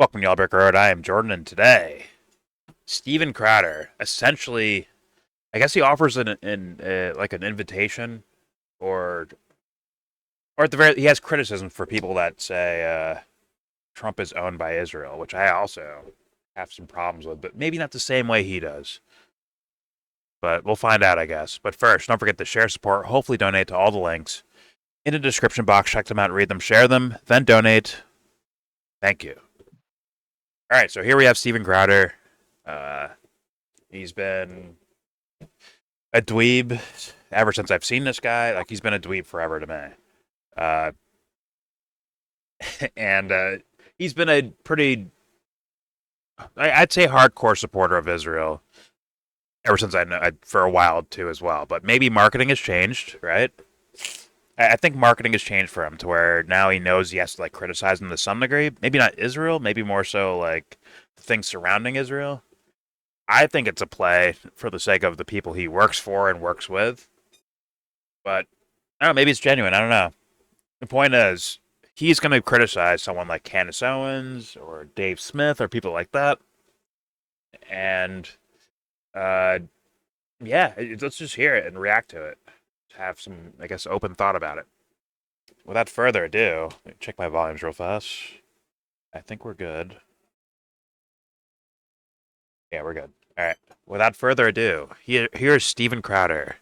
Welcome to YellBro Road. I am Jordan, and today, Steven Crowder essentially, I guess he offers like an invitation, or at the very, he has criticism for people that say Trump is owned by Israel, which I also have some problems with, but maybe not the same way he does. But we'll find out, I guess. But first, don't forget to share, support, hopefully donate to all the links in the description box. Check them out, read them, share them, then donate. Thank you. All right, so here we have Steven Crowder. He's been a dweeb ever since I've seen this guy. Like, he's been a dweeb forever to me. And he's been a pretty, I'd say, hardcore supporter of Israel ever since I know, for a while too as well. But maybe marketing has changed, right? I think marketing has changed for him to where now he knows he has to like criticize them to some degree. Maybe not Israel, maybe more so like the things surrounding Israel. I think it's a play for the sake of the people he works for and works with. But I don't know, maybe it's genuine. I don't know. The point is, he's going to criticize someone like Candace Owens or Dave Smith or people like that. And yeah, let's just hear it and react to it. Have some, I guess, open thought about it. Without further ado, let me check my volumes real fast. I think we're good. Yeah, we're good. All right. Without further ado, here's Steven Crowder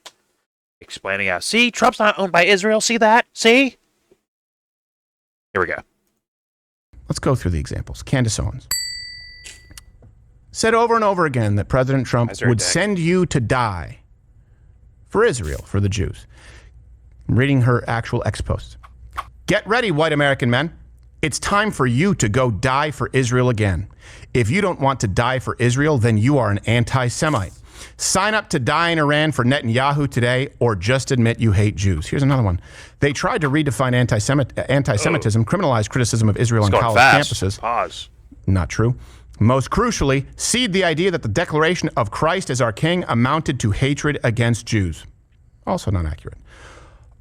explaining how, see, Trump's not owned by Israel. See that? See? Here we go. Let's go through the examples. Candace Owens said over and over again that President Trump would send you to die for Israel, for the Jews. I'm reading her actual ex-post. Get ready, white American men. It's time for you to go die for Israel again. If you don't want to die for Israel, then you are an anti-Semite. Sign up to die in Iran for Netanyahu today, or just admit you hate Jews. Here's another one. They tried to redefine anti-Semitism, criminalize criticism of Israel on college campuses. Pause. Not true. Most crucially, seed the idea that the declaration of Christ as our king amounted to hatred against Jews. Also not accurate.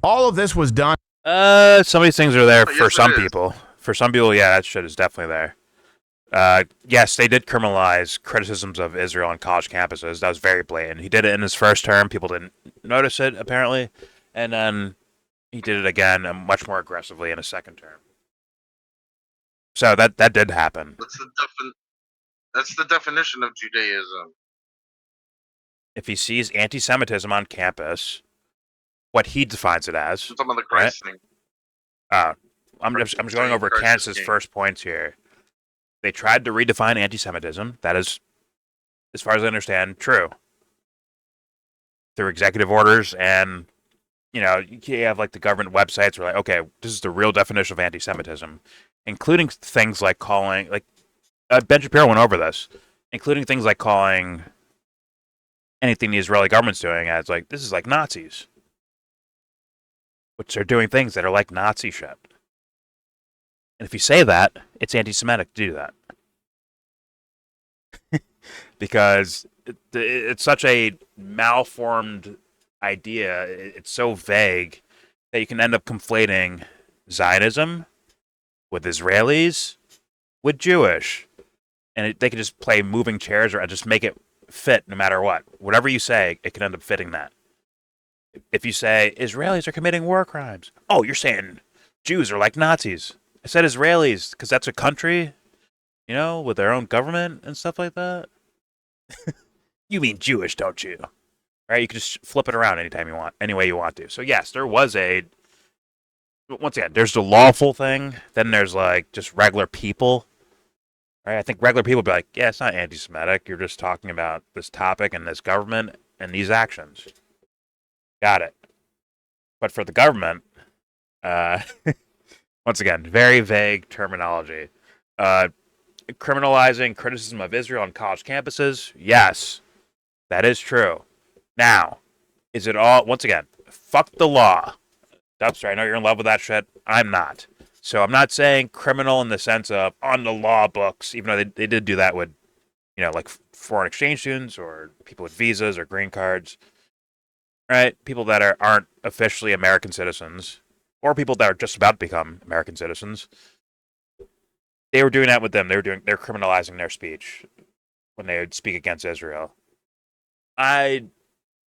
All of this was done. Some of these things are there for some people. For some people, yeah, that shit is definitely there. Yes, they did criminalize criticisms of Israel on college campuses. That was very blatant. He did it in his first term. People didn't notice it, apparently. And then he did it again much more aggressively in his second term. So that did happen. That's the definition of Judaism. If he sees anti-Semitism on campus, what he defines it as. I'm talking about the Christ thing. I'm just going over Candace's first points here. They tried to redefine anti-Semitism. That is, as far as I understand, true. Through executive orders, and you have like the government websites where like, okay, this is the real definition of anti-Semitism, including things like calling, like Ben Shapiro went over this, including things like calling anything the Israeli government's doing as like, this is like Nazis, which are doing things that are like Nazi shit. And if you say that, it's anti-Semitic to do that. Because it's such a malformed idea, it's so vague, that you can end up conflating Zionism with Israelis with Jewish. And they can just play moving chairs or just make it fit no matter what. Whatever you say, it can end up fitting that. If you say Israelis are committing war crimes, oh, you're saying Jews are like Nazis. I said Israelis because that's a country, with their own government and stuff like that. You mean Jewish, don't you? Right? You can just flip it around anytime you want, any way you want to. So yes, there was once again, there's the lawful thing. Then there's like just regular people. Right? I think regular people would be like, yeah, it's not anti-Semitic. You're just talking about this topic and this government and these actions. Got it. But for the government, once again, very vague terminology. Criminalizing criticism of Israel on college campuses, yes, that is true. Now, is it all, once again, fuck the law. Dubster, I know you're in love with that shit. I'm not. So I'm not saying criminal in the sense of on the law books, even though they did do that with, like foreign exchange students or people with visas or green cards, right? People that aren't officially American citizens, or people that are just about to become American citizens. They were doing that with them. They're criminalizing their speech when they would speak against Israel. I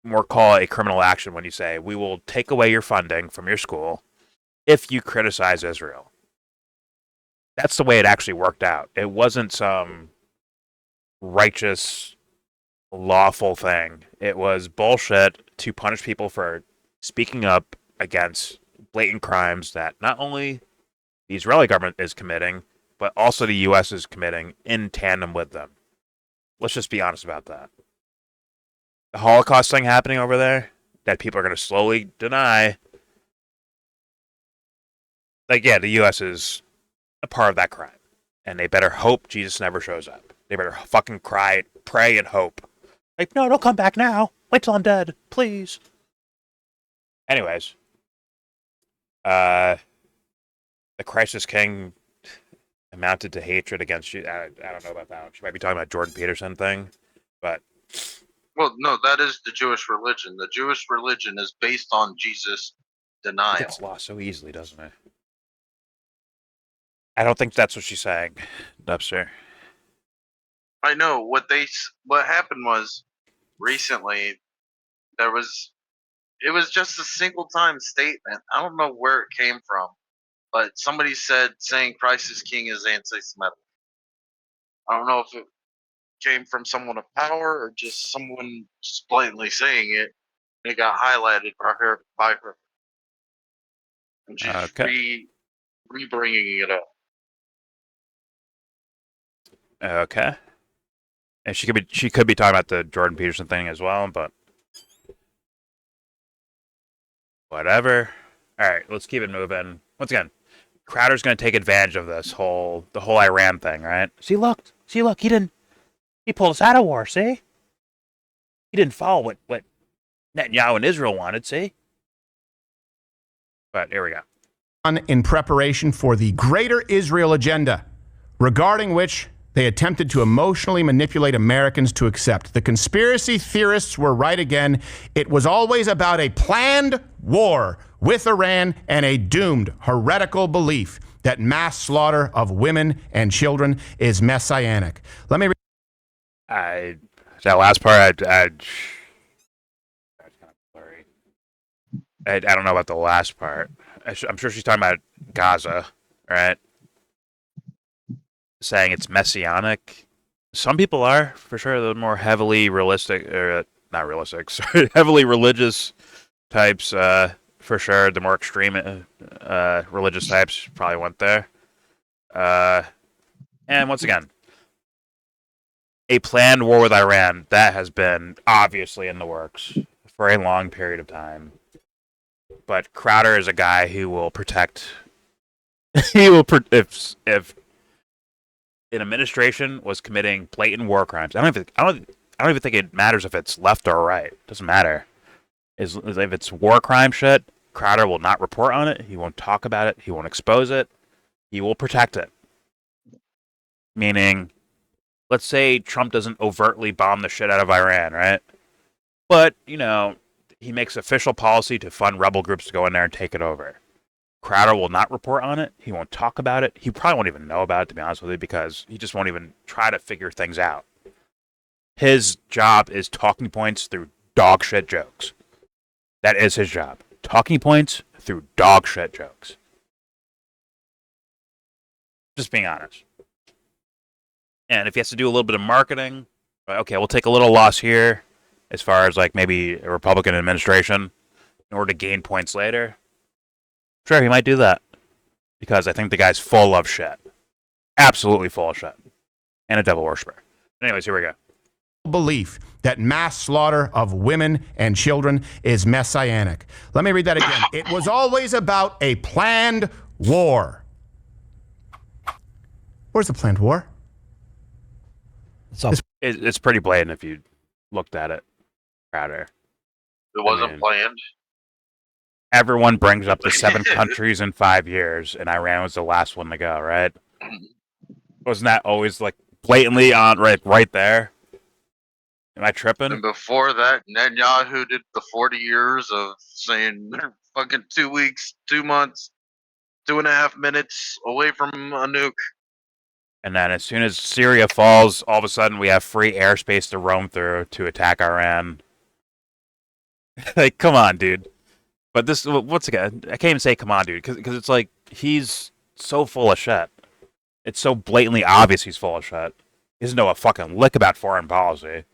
more call it a criminal action when you say we will take away your funding from your school if you criticize Israel. That's the way it actually worked out. It wasn't some righteous, lawful thing. It was bullshit to punish people for speaking up against blatant crimes that not only the Israeli government is committing, but also the U.S. is committing in tandem with them. Let's just be honest about that. The Holocaust thing happening over there that people are going to slowly deny. Like, yeah, the U.S. is a part of that crime. And they better hope Jesus never shows up. They better fucking cry, pray, and hope. Like, no, don't come back now. Wait till I'm dead, please. Anyways. The Crisis King amounted to hatred against you. I don't know about that one. She might be talking about Jordan Peterson thing, but... Well, no, that is the Jewish religion. The Jewish religion is based on Jesus' denial. It gets lost so easily, doesn't it? I don't think that's what she's saying, Dubster. I know. What happened was, recently, it was just a single time statement. I don't know where it came from, but somebody saying Christ is King is anti-Semitic. I don't know if it came from someone of power or just someone just blatantly saying it. It got highlighted by her. And she's re-bringing it up. Okay. And she could be talking about the Jordan Peterson thing as well, but whatever. All right, let's keep it moving. Once again, Crowder's going to take advantage of the whole Iran thing, right? See, look, he pulled us out of war. See, he didn't follow what Netanyahu and Israel wanted. See, but here we go. In preparation for the Greater Israel agenda, regarding which they attempted to emotionally manipulate Americans to accept. The conspiracy theorists were right again. It was always about a planned war with Iran and a doomed, heretical belief that mass slaughter of women and children is messianic. Let me read. That last part, that's kind of blurry. I don't know about the last part. I'm sure she's talking about Gaza, right? Saying it's messianic. Some people are, for sure. The more heavily realistic, or not realistic, sorry, heavily religious types, for sure. The more extreme religious types probably went there. And once again, a planned war with Iran, that has been obviously in the works for a long period of time. But Crowder is a guy who will protect. If an administration was committing blatant war crimes, I don't even think it matters if it's left or right. It doesn't matter. If it's war crime shit, Crowder will not report on it. He won't talk about it. He won't expose it. He will protect it. Meaning, let's say Trump doesn't overtly bomb the shit out of Iran, right? But, he makes official policy to fund rebel groups to go in there and take it over. Crowder will not report on it. He won't talk about it. He probably won't even know about it, to be honest with you, because he just won't even try to figure things out. His job is talking points through dog shit jokes. That is his job. Talking points through dog shit jokes. Just being honest. And if he has to do a little bit of marketing, okay, we'll take a little loss here as far as like maybe a Republican administration in order to gain points later. Sure, he might do that. Because I think the guy's full of shit. Absolutely full of shit. And a devil worshiper. Anyways, here we go. Belief that mass slaughter of women and children is messianic. Let me read that again. It was always about a planned war. Where's the planned war? It's pretty blatant if you looked at it, Crowder. It wasn't planned. Everyone brings up the 7 countries in 5 years, and Iran was the last one to go, right? Wasn't that always like blatantly on right there? Am I tripping? And before that, Netanyahu did the 40 years of saying they're fucking 2 weeks, 2 months, 2.5 minutes away from a nuke. And then as soon as Syria falls, all of a sudden we have free airspace to roam through to attack Iran. Like, come on, dude. But this, once again, I can't even say come on, dude, because it's like he's so full of shit. It's so blatantly obvious he's full of shit. He doesn't know a fucking lick about foreign policy.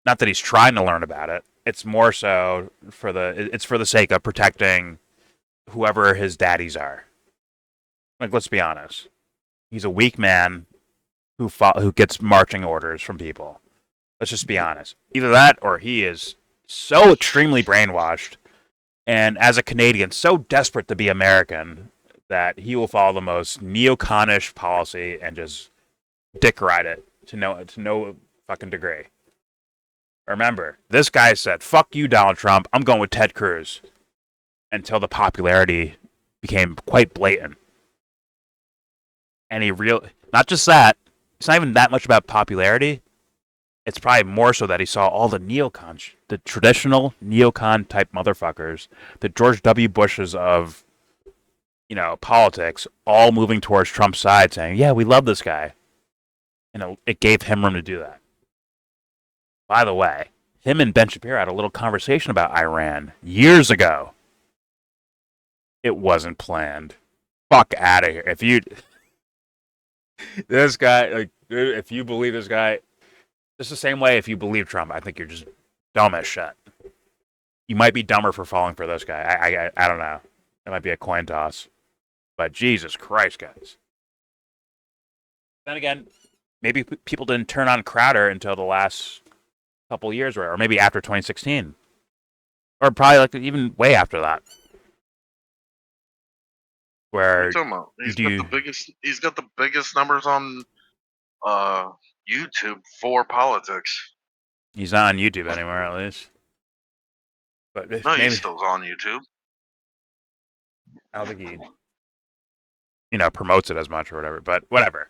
Not that he's trying to learn about it. It's more so for the sake of protecting whoever his daddies are. Like, let's be honest. He's a weak man who gets marching orders from people. Let's just be honest. Either that or he is so extremely brainwashed and as a Canadian so desperate to be American that he will follow the most neoconish policy and just dick ride it to no fucking degree. Remember, this guy said, "Fuck you, Donald Trump. I'm going with Ted Cruz." Until the popularity became quite blatant. And not just that, it's not even that much about popularity. It's probably more so that he saw all the neocons, the traditional neocon type motherfuckers, the George W. Bushes of, politics, all moving towards Trump's side saying, yeah, we love this guy. And it gave him room to do that. By the way, him and Ben Shapiro had a little conversation about Iran years ago. It wasn't planned. Fuck out of here. This guy, if you believe this guy, it's the same way if you believe Trump. I think you're just dumb as shit. You might be dumber for falling for this guy. I don't know. It might be a coin toss. But Jesus Christ, guys. Then again, maybe people didn't turn on Crowder until the last couple years, or maybe after 2016. Or probably even way after that. Where he's got the biggest numbers on YouTube for politics. He's not on YouTube anymore, at least. But no, maybe, he's still on YouTube. I don't think he, promotes it as much or whatever. But whatever.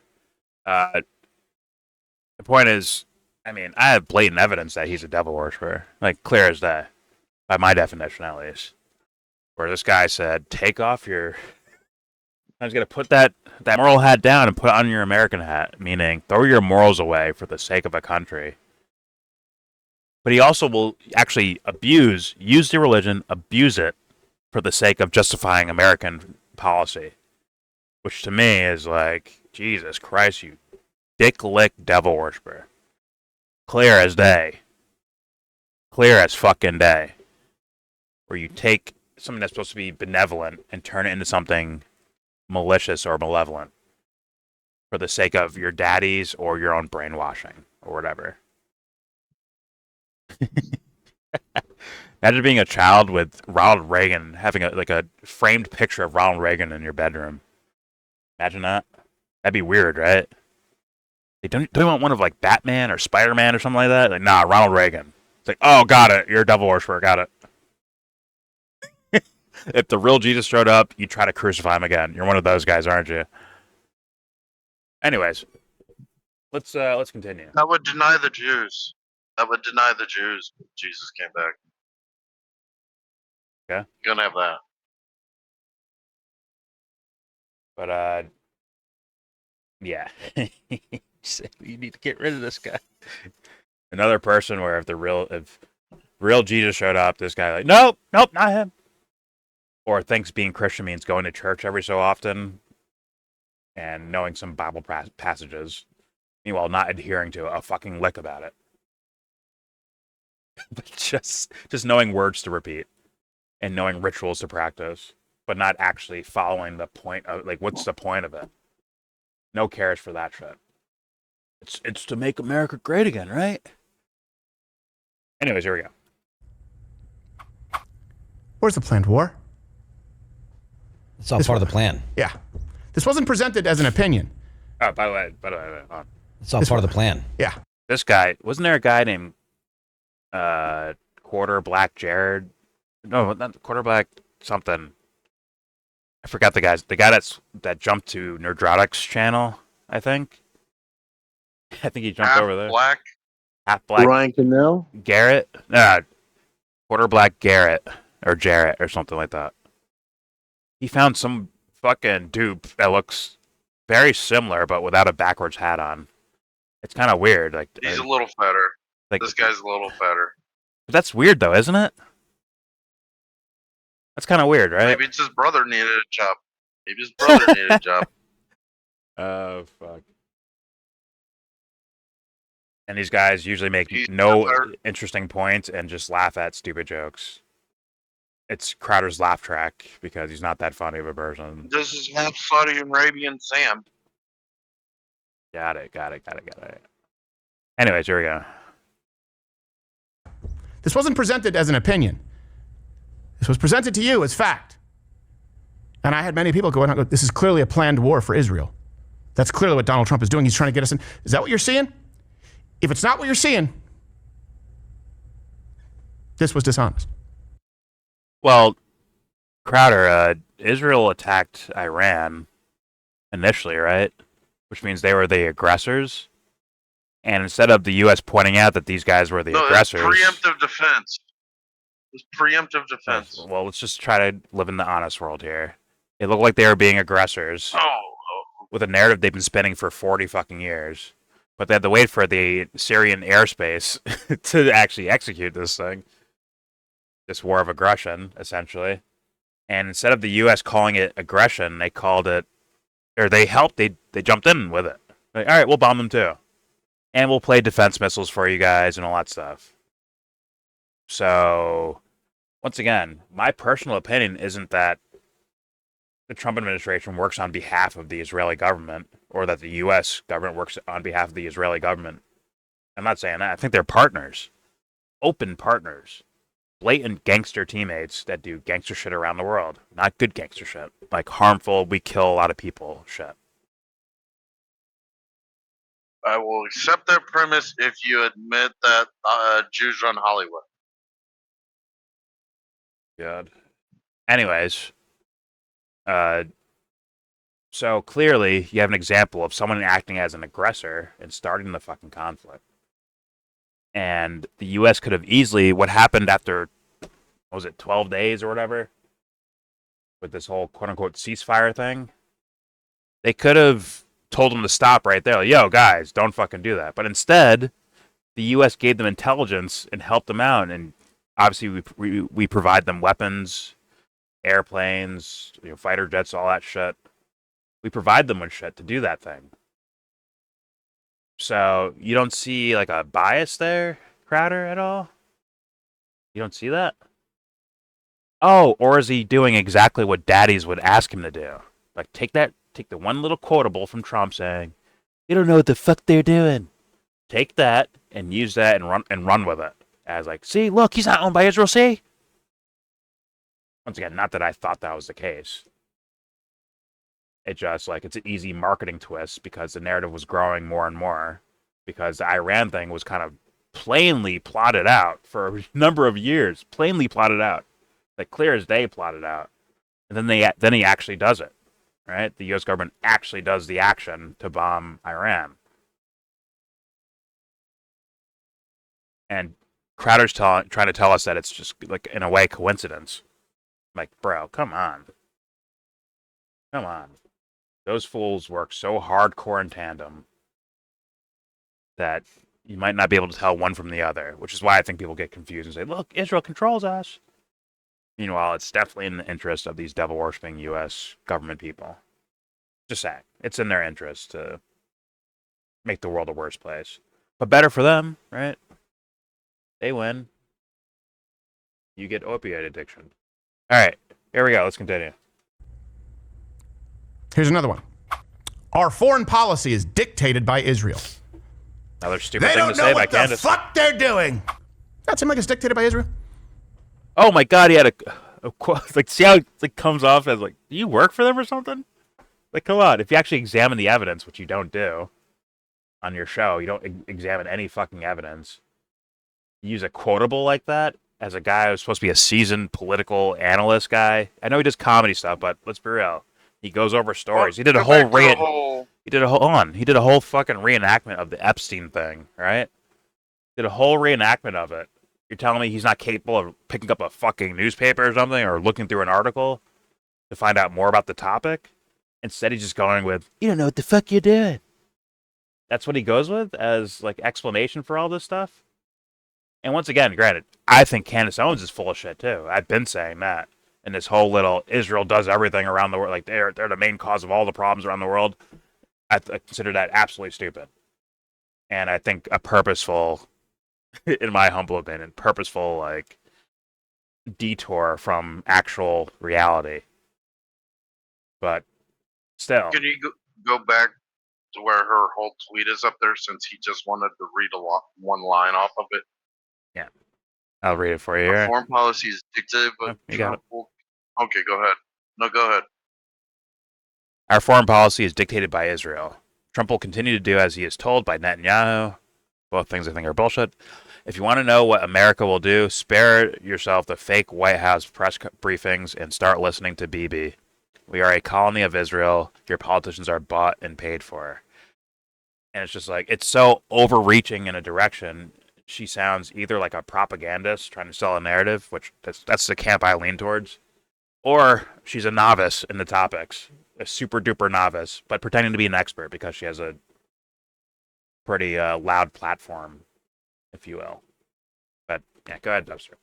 The point is, I have blatant evidence that he's a devil worshiper, like clear as day, by my definition at least. Where this guy said, "Take off your." I was going to put that moral hat down and put on your American hat, meaning throw your morals away for the sake of a country. But he also will actually use the religion, abuse it for the sake of justifying American policy. Which to me is like, Jesus Christ, you dick lick devil worshiper. Clear as day. Clear as fucking day. Where you take something that's supposed to be benevolent and turn it into something malicious or malevolent for the sake of your daddies or your own brainwashing or whatever. Imagine being a child with Ronald Reagan, having a framed picture of Ronald Reagan in your bedroom. Imagine that. That'd be weird, right? Don't you want one of like Batman or Spider-Man or something like that? Like, nah, Ronald Reagan. It's like, oh, got it. You're a devil worshiper. Got it. If the real Jesus showed up, you try to crucify him again. You're one of those guys, aren't you? Anyways, let's continue. That would deny the Jews. That would deny the Jews if Jesus came back. Yeah. You're gonna have that. But yeah. You need to get rid of this guy. Another person where if real Jesus showed up, this guy like, nope, not him. Or thinks being Christian means going to church every so often and knowing some Bible passages, meanwhile not adhering to a fucking lick about it. But just knowing words to repeat and knowing rituals to practice, but not actually following the point of, like, what's the point of it? No cares for that shit. It's to make America great again, right? Anyways, here we go. Where's the planned war? It's all part of the plan. Yeah. This wasn't presented as an opinion. Oh, by the way, it's all part of the plan. Yeah. This guy, wasn't there a guy named Quarter Black Jared? No, not Quarter Black something. I forgot the guy that jumped to Nerdrotic's channel, I think. I think he jumped over there. Half black. Ryan Cannell? Garrett? Quarter Black Garrett or Jarrett or something like that. He found some fucking dupe that looks very similar, but without a backwards hat on. It's kind of weird. Like he's a little fatter. Like, this guy's a little fatter. But that's weird, though, isn't it? That's kind of weird, right? Maybe it's his brother needed a job. Maybe his brother needed a job. Oh, fuck. And these guys usually make no interesting points and just laugh at stupid jokes. It's Crowder's laugh track because he's not that funny of a person. This is half Saudi Arabian Sam. Got it. Anyways, here we go. This wasn't presented as an opinion. This was presented to you as fact. And I had many people go, this is clearly a planned war for Israel. That's clearly what Donald Trump is doing. He's trying to get us in. Is that what you're seeing? If it's not what you're seeing, this was dishonest. Well, Crowder, Israel attacked Iran initially, right? Which means they were the aggressors. And instead of the U.S. pointing out that these guys were the aggressors... preemptive defense. It was preemptive defense. Well, let's just try to live in the honest world here. It looked like they were being aggressors. With a narrative they've been spinning for 40 fucking years. But they had to wait for the Syrian airspace to actually execute this thing. This war of aggression, essentially. And instead of the U.S. calling it aggression, they called it... Or they helped, they jumped in with it. Like, all right, we'll bomb them too. And we'll play defense missiles for you guys and all that stuff. So, once again, my personal opinion isn't that the Trump administration works on behalf of the Israeli government or that the U.S. government works on behalf of the Israeli government. I'm not saying that. I think they're partners. Open partners. Blatant gangster teammates that do gangster shit around the world. Not good gangster shit. Like harmful, we kill a lot of people shit. I will accept that premise if you admit that Jews run Hollywood. Good. Anyways, so clearly you have an example of someone acting as an aggressor and starting the fucking conflict. And the U.S. could have easily, what happened after, what was it, 12 days or whatever, with this whole quote-unquote ceasefire thing, they could have told them to stop right there. Like, yo, guys, don't fucking do that. But instead, the U.S. gave them intelligence and helped them out. And obviously, we provide them weapons, airplanes, fighter jets, all that shit. We provide them with shit to do that thing. So you don't see like a bias there, Crowder, at all? You don't see that? Oh, or is he doing exactly what daddies would ask him to do? Like take the one little quotable from Trump saying, "You don't know what the fuck they're doing." Take that and use that and run with it. As like, see, look, he's not owned by Israel, see? Once again, not that I thought that was the case. It just, like, it's an easy marketing twist because the narrative was growing more and more because the Iran thing was kind of plainly plotted out for a number of years. Plainly plotted out. Like, clear as day plotted out. And then he actually does it, right? The U.S. government actually does the action to bomb Iran. And Crowder's trying to tell us that it's just, like, in a way, coincidence. Like, bro, come on. Come on. Those fools work so hardcore in tandem that you might not be able to tell one from the other, which is why I think people get confused and say, look, Israel controls us. Meanwhile, it's definitely in the interest of these devil-worshipping U.S. government people. Just saying. It's in their interest to make the world a worse place. But better for them, right? They win. You get opioid addiction. All right, here we go. Let's continue. Here's another one. Our foreign policy is dictated by Israel. Another stupid thing to say by Candace. They don't know what the fuck they're doing. That seems like it's dictated by Israel. Oh my God, he had a quote. Like, see how it like comes off as like, do you work for them or something? Like, come on. If you actually examine the evidence, which you don't do on your show, you don't examine any fucking evidence. You use a quotable like that as a guy who's supposed to be a seasoned political analyst guy. I know he does comedy stuff, but let's be real. He goes over stories. He did a whole He did a whole fucking reenactment of the Epstein thing, right? Did a whole reenactment of it. You're telling me he's not capable of picking up a fucking newspaper or something or looking through an article to find out more about the topic? Instead, he's just going with, "You don't know what the fuck you're doing." That's what he goes with as like explanation for all this stuff. And once again, granted, I think Candace Owens is full of shit too. I've been saying that. And this whole little Israel does everything around the world, like they're the main cause of all the problems around the world. I consider that absolutely stupid. And I think a purposeful, in my humble opinion, purposeful like detour from actual reality. But still, Can you go back to where her whole tweet is up there, since he just wanted to read one line off of it? yeah, I'll read it for you Our here. foreign policy is dictated by Trump. Okay, go ahead. No, go ahead. Our foreign policy is dictated by Israel. Trump will continue to do as he is told by Netanyahu. Both things I think are bullshit. If you want to know what America will do, spare yourself the fake White House press briefings and start listening to Bibi. We are a colony of Israel. Your politicians are bought and paid for. And it's just like, it's so overreaching in a direction. She sounds either like a propagandist trying to sell a narrative, which that's the camp I lean towards, or she's a novice in the topics, a super duper novice, but pretending to be an expert because she has a pretty loud platform, if you will. But yeah, go ahead, Dubster.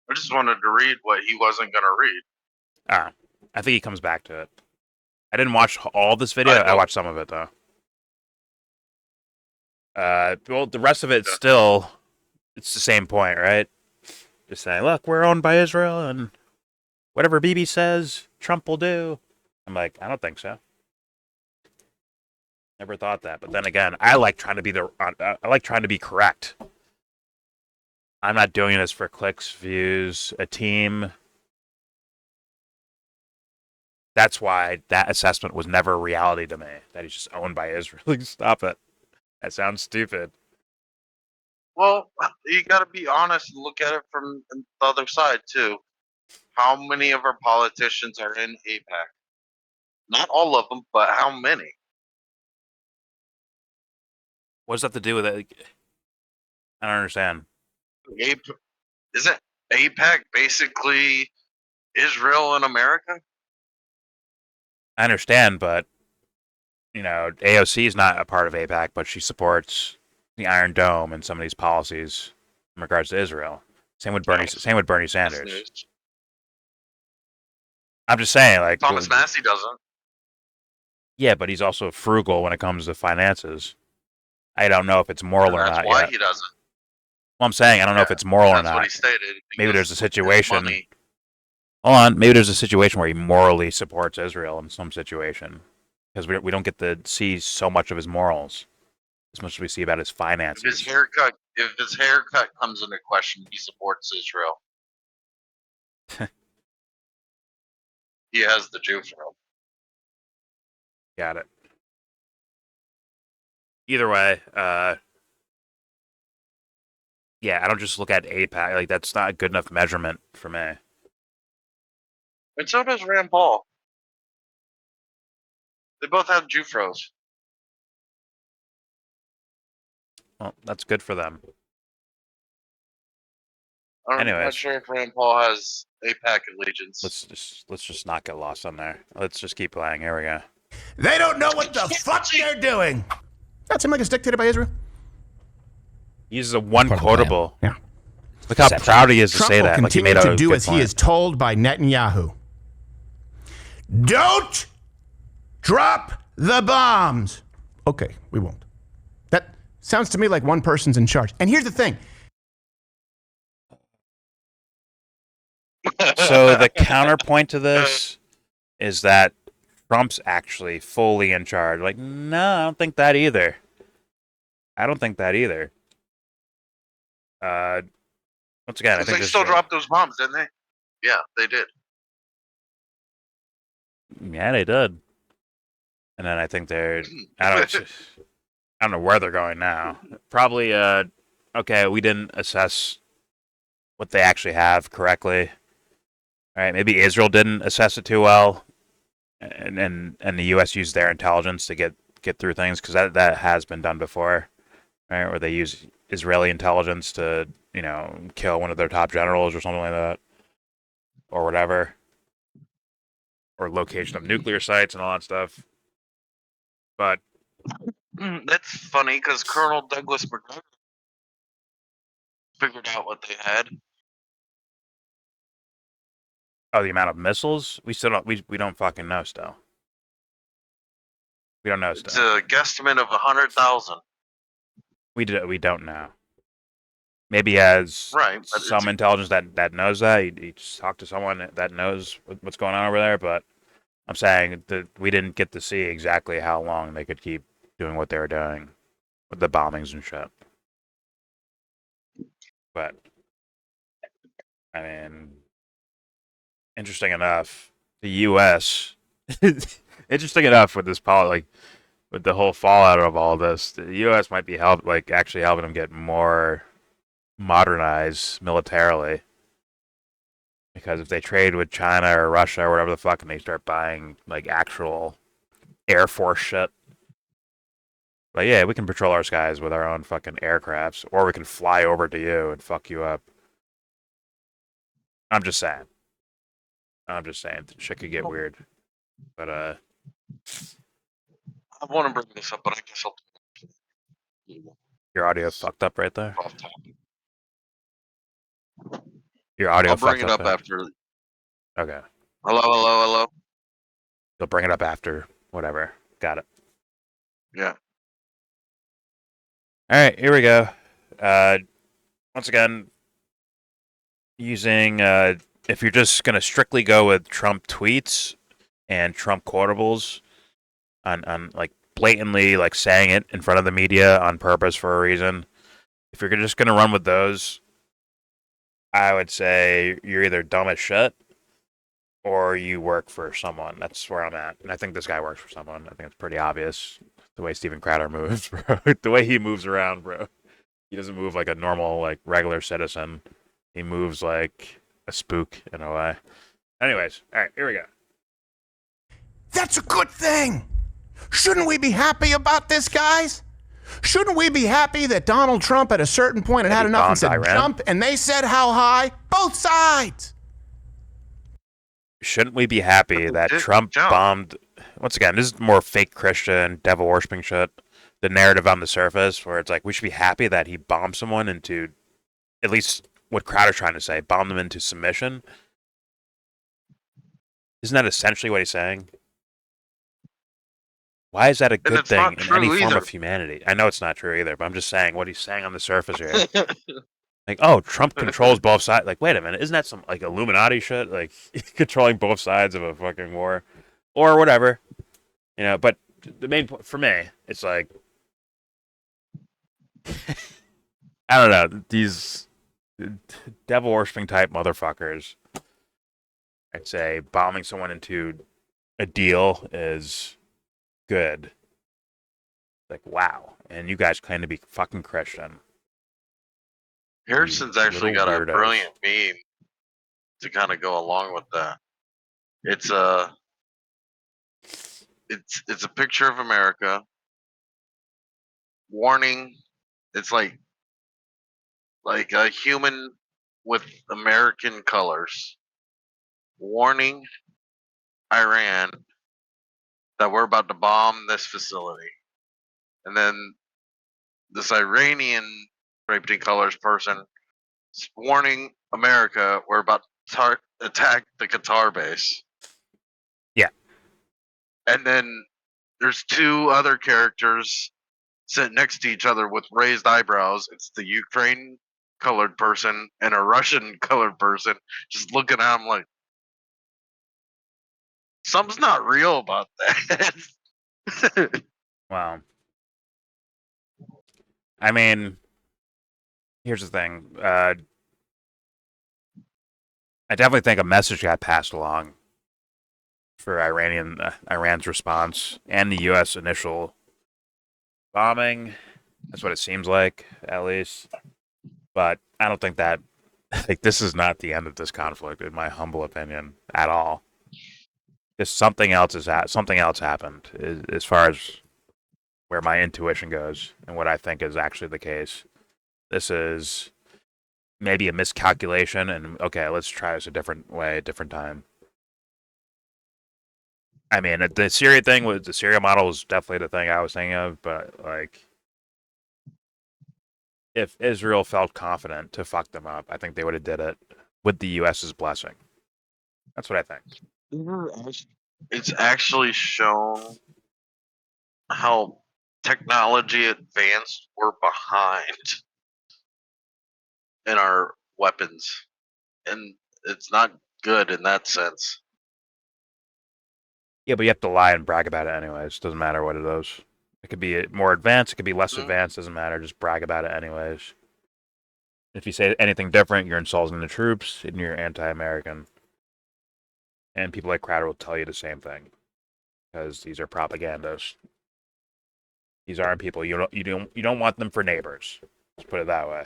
I just wanted to read what he wasn't going to read. I think he comes back to it. I didn't watch all this video. I watched some of it, though. Well, the rest of it still, it's the same point, right? Just saying, look, we're owned by Israel, and whatever Bibi says, Trump will do. I'm like, I don't think so. Never thought that. But then again, I like trying to be correct. I'm not doing this for clicks, views, a team. That's why that assessment was never reality to me. That he's just owned by Israel. Stop it. That sounds stupid. Well, you got to be honest and look at it from the other side too. How many of our politicians are in AIPAC? Not all of them, but how many? What does that have to do with it? I don't understand. Isn't AIPAC basically Israel and America? I understand, but you know, AOC is not a part of AIPAC, but she supports the Iron Dome and some of these policies in regards to Israel. Same with Bernie. Same with Bernie Sanders. I'm just saying, like Thomas Massey doesn't. Yeah, but he's also frugal when it comes to finances. I don't know if it's moral or not. That's why he doesn't. Well, I'm saying I don't know if it's moral or not. That's what he stated. Maybe there's a situation. Hold on. Maybe there's a situation where he morally supports Israel in some situation, because we don't get to see so much of his morals as much as we see about his finances. If his haircut comes into question, he supports Israel. He has the juice rope. Got it. Either way, yeah, I don't just look at AIPAC. Like, that's not a good enough measurement for me. And so does Rand Paul. They both have Jufros. Well, that's good for them. I'm not sure if Rand Paul has AIPAC allegiance. Let's just not get lost on there. Let's just keep playing. Here we go. They don't know what the fuck they're doing. That seemed like it's dictated by Israel. He uses a one quotable. Yeah. Look how proud he is to say that. Trump will continue to do as he is told by Netanyahu. Don't drop the bombs. Okay, we won't. That sounds to me like one person's in charge. And here's the thing. So the counterpoint to this is that Trump's actually fully in charge. Like, no, I don't think that either. Once again, I think they still dropped those bombs, didn't they? Yeah, they did. Yeah, they did. And then I think I don't know where they're going now. Probably, okay, we didn't assess what they actually have correctly. All right, maybe Israel didn't assess it too well, and the U.S. used their intelligence to get through things, because that has been done before, right? Where they use Israeli intelligence to, you know, kill one of their top generals or something like that, or whatever. or location of nuclear sites and all that stuff. But that's funny because Colonel Douglas MacArthur figured out what they had. oh, the amount of missiles, we still don't. We don't fucking know still. We don't know It's still. a guesstimate of 100,000. We don't know. Maybe he has Right, but some intelligence that knows that. He just talked to someone that knows what's going on over there. But I'm saying that we didn't get to see exactly how long they could keep doing what they were doing with the bombings and shit. But I mean, interesting enough, the U.S. interesting enough with this like with the whole fallout of all this, the U.S. might be actually helping them get more modernized militarily. Because if they trade with China or Russia or whatever the fuck, and they start buying like actual Air Force shit, like yeah, we can patrol our skies with our own fucking aircrafts, or we can fly over to you and fuck you up. I'm just saying. Shit could get weird. But I want to bring this up, but I guess I'll. Your audio fucked up right there. Off topic. Your audio. I'll bring fucked it up there. after. Okay. Hello. You'll bring it up after whatever. Got it. Yeah. All right, here we go. Once again, using if you're just gonna strictly go with Trump tweets and Trump quotables on like blatantly like saying it in front of the media on purpose for a reason, if you're just gonna run with those, I would say you're either dumb as shit or you work for someone. That's where I'm at, and I think this guy works for someone. I think it's pretty obvious the way Steven Crowder moves, bro. The way he moves around, bro. He doesn't move like a normal, like regular citizen. He moves like a spook in a way. Anyways, all right, here we go. That's a good thing. Shouldn't we be happy about this, guys? Shouldn't we be happy that Donald Trump at a certain point had enough and said jump, and they said how high? Both sides. Shouldn't we be happy that Trump bombed? Once again, this is more fake Christian, devil worshipping shit. The narrative on the surface, where it's like we should be happy that he bombed someone into, at least what Crowder's trying to say, bomb them into submission. Isn't that essentially what he's saying? Why is that a good thing in any form of humanity? I know it's not true either, but I'm just saying what he's saying on the surface here. Like, oh, Trump controls both sides. Like, wait a minute, isn't that some like Illuminati shit? Like controlling both sides of a fucking war, or whatever, you know? But the main point for me, it's like, I don't know, these devil worshipping type motherfuckers. I'd say bombing someone into a deal is good. Like, wow, and you guys claim to be fucking Christian. Harrison's actually got a brilliant meme to kind of go along with that. It's a picture of America. Warning. It's like a human with American colors. Warning Iran that we're about to bomb this facility. And then this Iranian draped in colors person warning America we're about to attack the Qatar base. Yeah. And then there's two other characters sitting next to each other with raised eyebrows. It's the Ukraine colored person and a Russian colored person just looking at him like, something's not real about that. Wow. I mean, here's the thing. I definitely think a message got passed along for Iran's response and the U.S. initial bombing. That's what it seems like, at least. But I don't think that. Like, this is not the end of this conflict, in my humble opinion, at all. Just something else happened, as far as where my intuition goes and what I think is actually the case. This is maybe a miscalculation, and okay, let's try this a different way, a different time. I mean, the Syria thing was the Syria model was definitely the thing I was thinking of, but like, if Israel felt confident to fuck them up, I think they would have did it with the U.S.'s blessing. That's what I think. It's actually shown how technology advanced we're behind in our weapons, and it's not good in that sense. Yeah, but you have to lie and brag about it anyways. Doesn't matter what it is. It could be more advanced. It could be less advanced. Doesn't matter. Just brag about it anyways. If you say anything different, you're insulting the troops and you're anti-American. And people like Crowder will tell you the same thing, because these are propagandists. These aren't people you don't want them for neighbors. Let's put it that way.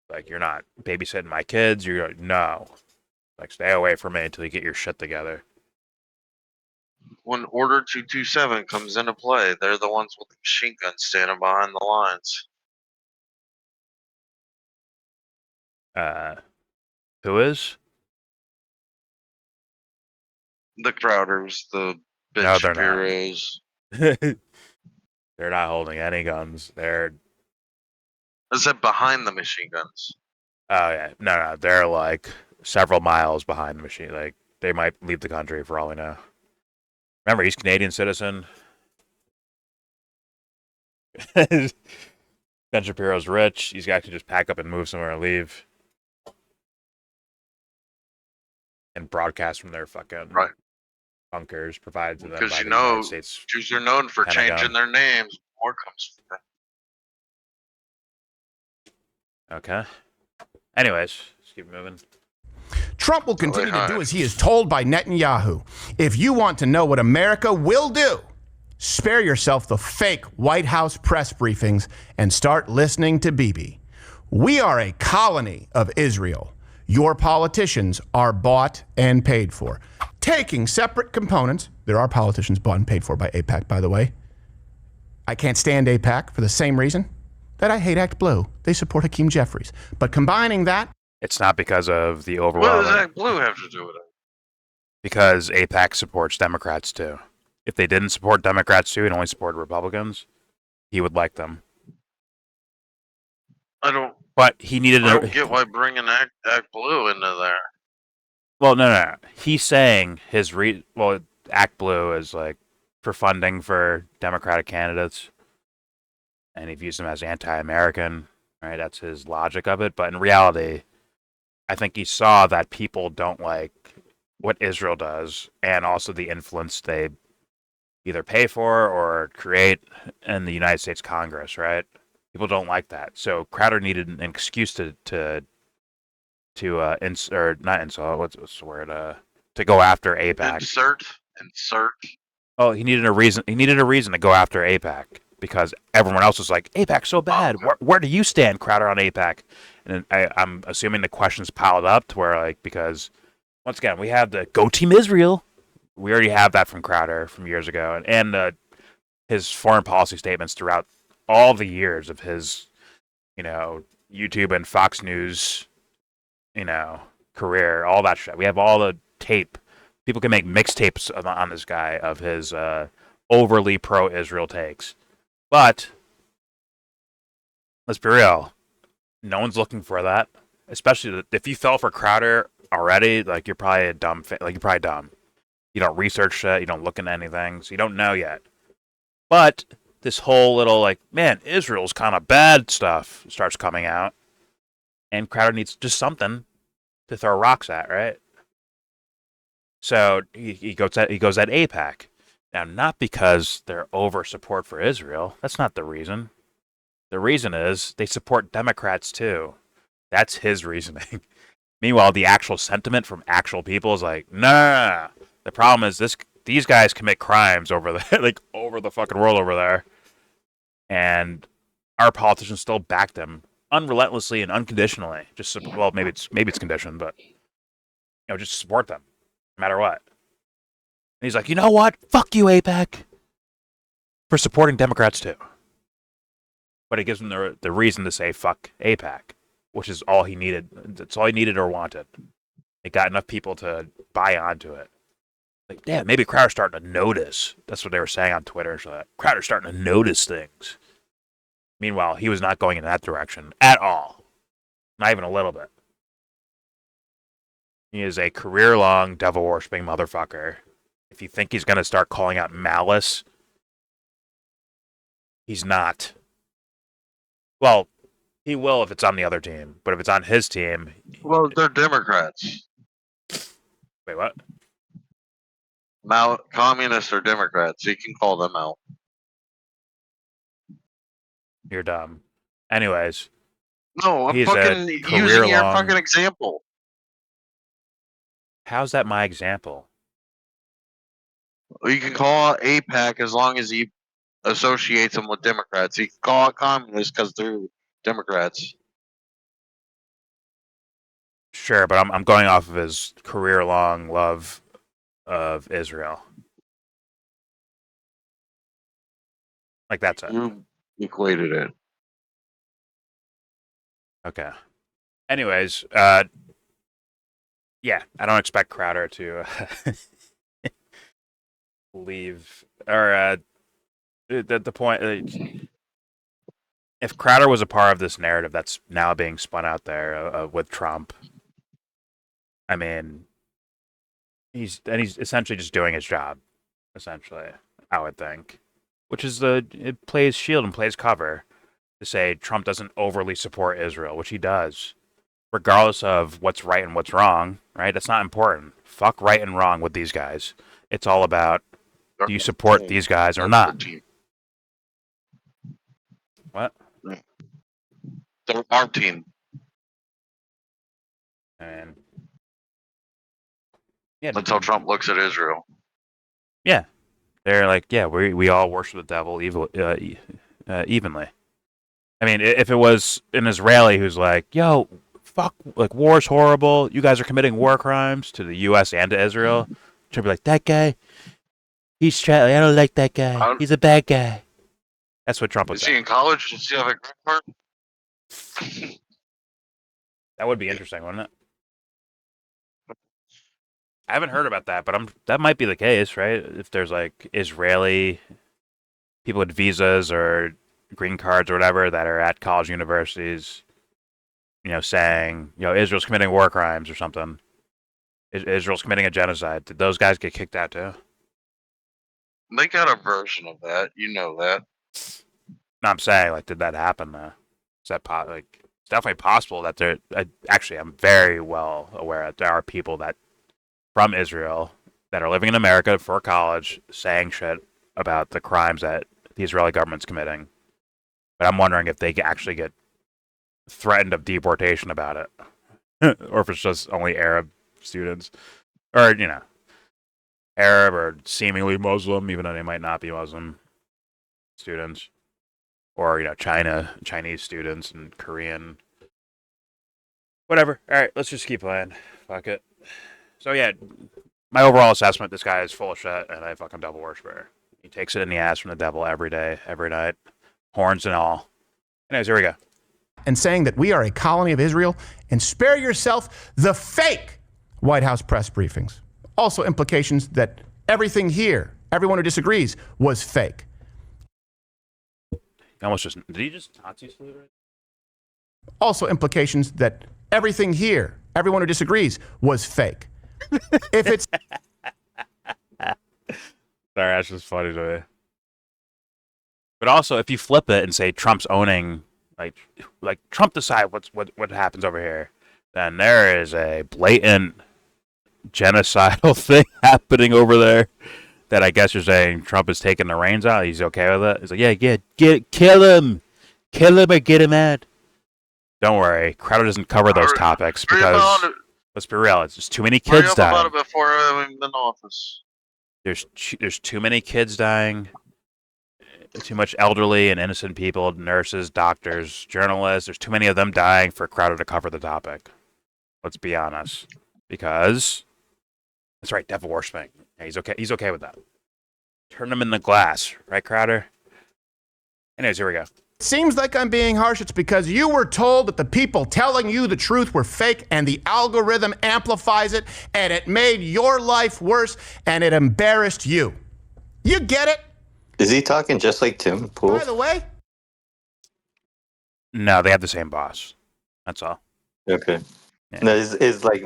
Like, you're not babysitting my kids. You're no. Like, stay away from me until you get your shit together. When Order 227 comes into play, they're the ones with the machine guns standing behind the lines. Who is? The Crowders, the Ben No, they're Shapiros. not. They're not holding any guns. They're. I said behind the machine guns. Oh yeah, no, they're like several miles behind the machine. Like, they might leave the country for all we know. Remember, he's Canadian citizen. Ben Shapiro's rich. He's got to just pack up and move somewhere and leave. And broadcast from their fucking bunkers provided to them by the United States. Jews are known for changing their names. More comes from that. Okay. Anyways, let's keep moving. Trump will continue to do as he is told by Netanyahu. If you want to know what America will do, spare yourself the fake White House press briefings and start listening to Bibi. We are a colony of Israel. Your politicians are bought and paid for. Taking separate components, there are politicians bought and paid for by AIPAC, by the way. I can't stand AIPAC for the same reason that I hate Act Blue. They support Hakeem Jeffries. But combining that... It's not because of the overwhelming... What does Act Blue have to do with it? Because AIPAC supports Democrats, too. If they didn't support Democrats, too, and only supported Republicans, he would like them. But he needed... I don't get why bringing Act Blue into there. Well, no. He's saying his... Act Blue is, like, for funding for Democratic candidates. And he views them as anti-American, right? That's his logic of it. But in reality, I think he saw that people don't like what Israel does, and also the influence they either pay for or create in the United States Congress, right? People don't like that. So Crowder needed an excuse to go after AIPAC. Insert. Oh, he needed a reason. He needed a reason to go after AIPAC, because everyone else was like, AIPAC's so bad. Where do you stand, Crowder, on AIPAC? And I'm assuming the questions piled up to where, like, because once again, we have the Go Team Israel. We already have that from Crowder from years ago, and his foreign policy statements throughout all the years of his, YouTube and Fox News, career, all that shit. We have all the tape. People can make mixtapes on this guy of his overly pro-Israel takes. But let's be real. No one's looking for that. Especially if you fell for Crowder already, like, you're probably a dumb. You're probably dumb. You don't research shit. You don't look into anything, so you don't know yet. But this whole little, like, man, Israel's kind of bad stuff starts coming out, and Crowder needs just something to throw rocks at, right? So he goes at AIPAC. Now, not because they're over support for Israel. That's not the reason. The reason is they support Democrats too. That's his reasoning. Meanwhile, the actual sentiment from actual people is like, no. The problem is these guys commit crimes over there, like, over the fucking world over there, and our politicians still back them unrelentlessly and unconditionally. Maybe it's conditioned, but just support them no matter what. And he's like, you know what? Fuck you, AIPAC, for supporting Democrats too. But it gives him the reason to say fuck AIPAC, which is all he needed. That's all he needed or wanted. It got enough people to buy onto it. Like, damn, maybe Crowder's starting to notice. That's what they were saying on Twitter. So that Crowder's starting to notice things. Meanwhile, he was not going in that direction at all. Not even a little bit. He is a career-long devil-worshipping motherfucker. If you think he's going to start calling out malice, he's not. Well, he will if it's on the other team. But if it's on his team... Well, they're Democrats. Wait, what? Communists or Democrats. You can call them out. You're dumb. Anyways. No, I'm fucking using your fucking example. How's that my example? You can call AIPAC as long as he associates them with Democrats. You can call it communists because they're Democrats. Sure, but I'm going off of his career-long love of Israel. Like, that's it. You equated it. Okay. Anyways, yeah, I don't expect Crowder to leave. Or the point, if Crowder was a part of this narrative that's now being spun out there with Trump, I mean, he's essentially just doing his job. Essentially, I would think, which is it plays shield and plays cover to say Trump doesn't overly support Israel, which he does. Regardless of what's right and what's wrong, right? That's not important. Fuck right and wrong with these guys. It's all about, do you support these guys or not? What? They're our team. And yeah, that's how Trump looks at Israel. Yeah, they're like, yeah, we all worship the devil evenly. I mean, if it was an Israeli who's like, yo, fuck, like, war's horrible, you guys are committing war crimes to the U.S. and to Israel, should be like, that guy, he's I don't like that guy, he's a bad guy. That's what Trump was saying. Is he in college? Does he have a green card? That would be interesting, wouldn't it? I haven't heard about that, but that might be the case, right? If there's like Israeli people with visas or green cards or whatever that are at college universities, saying, Israel's committing war crimes or something. Israel's committing a genocide. Did those guys get kicked out too? They got a version of that. You know that. No, I'm saying, like, did that happen though? Is that it's definitely possible that there. Actually, I'm very well aware that there are people that from Israel that are living in America for college saying shit about the crimes that the Israeli government's committing. But I'm wondering if they actually get threatened of deportation about it. Or if it's just only Arab students. Or, Arab or seemingly Muslim, even though they might not be Muslim students. Or, Chinese students and Korean. Whatever. Alright, let's just keep playing. Fuck it. So yeah, my overall assessment, this guy is full of shit and I fucking devil worshiper. He takes it in the ass from the devil every day, every night. Horns and all. Anyways, here we go. And saying that we are a colony of Israel, and spare yourself the fake White House press briefings. Also implications that everything here, everyone who disagrees, was fake. Did he just Nazi salute right? Also implications that everything here, everyone who disagrees, was fake. If it's... Sorry, that's just funny to me. But also, if you flip it and say Trump's owning, like Trump decide what happens over here, then there is a blatant genocidal thing happening over there that I guess you're saying Trump is taking the reins out. He's okay with it. He's like, yeah, kill him or get him out. Don't worry, Crowder doesn't cover those topics because let's be real, it's just too many kids dying. About it before I've been in office. There's too many kids dying. Too much elderly and innocent people, nurses, doctors, journalists. There's too many of them dying for Crowder to cover the topic. Let's be honest. Because that's right, devil worshiping. Yeah, he's okay with that. Turn them in the glass, right, Crowder? Anyways, here we go. seems like I'm being harsh, it's because you were told that the people telling you the truth were fake and the algorithm amplifies it and it made your life worse and it embarrassed you. You get it? Is he talking just like Tim Pool? By the way? No, they have the same boss. That's all. Okay. Yeah. No, is like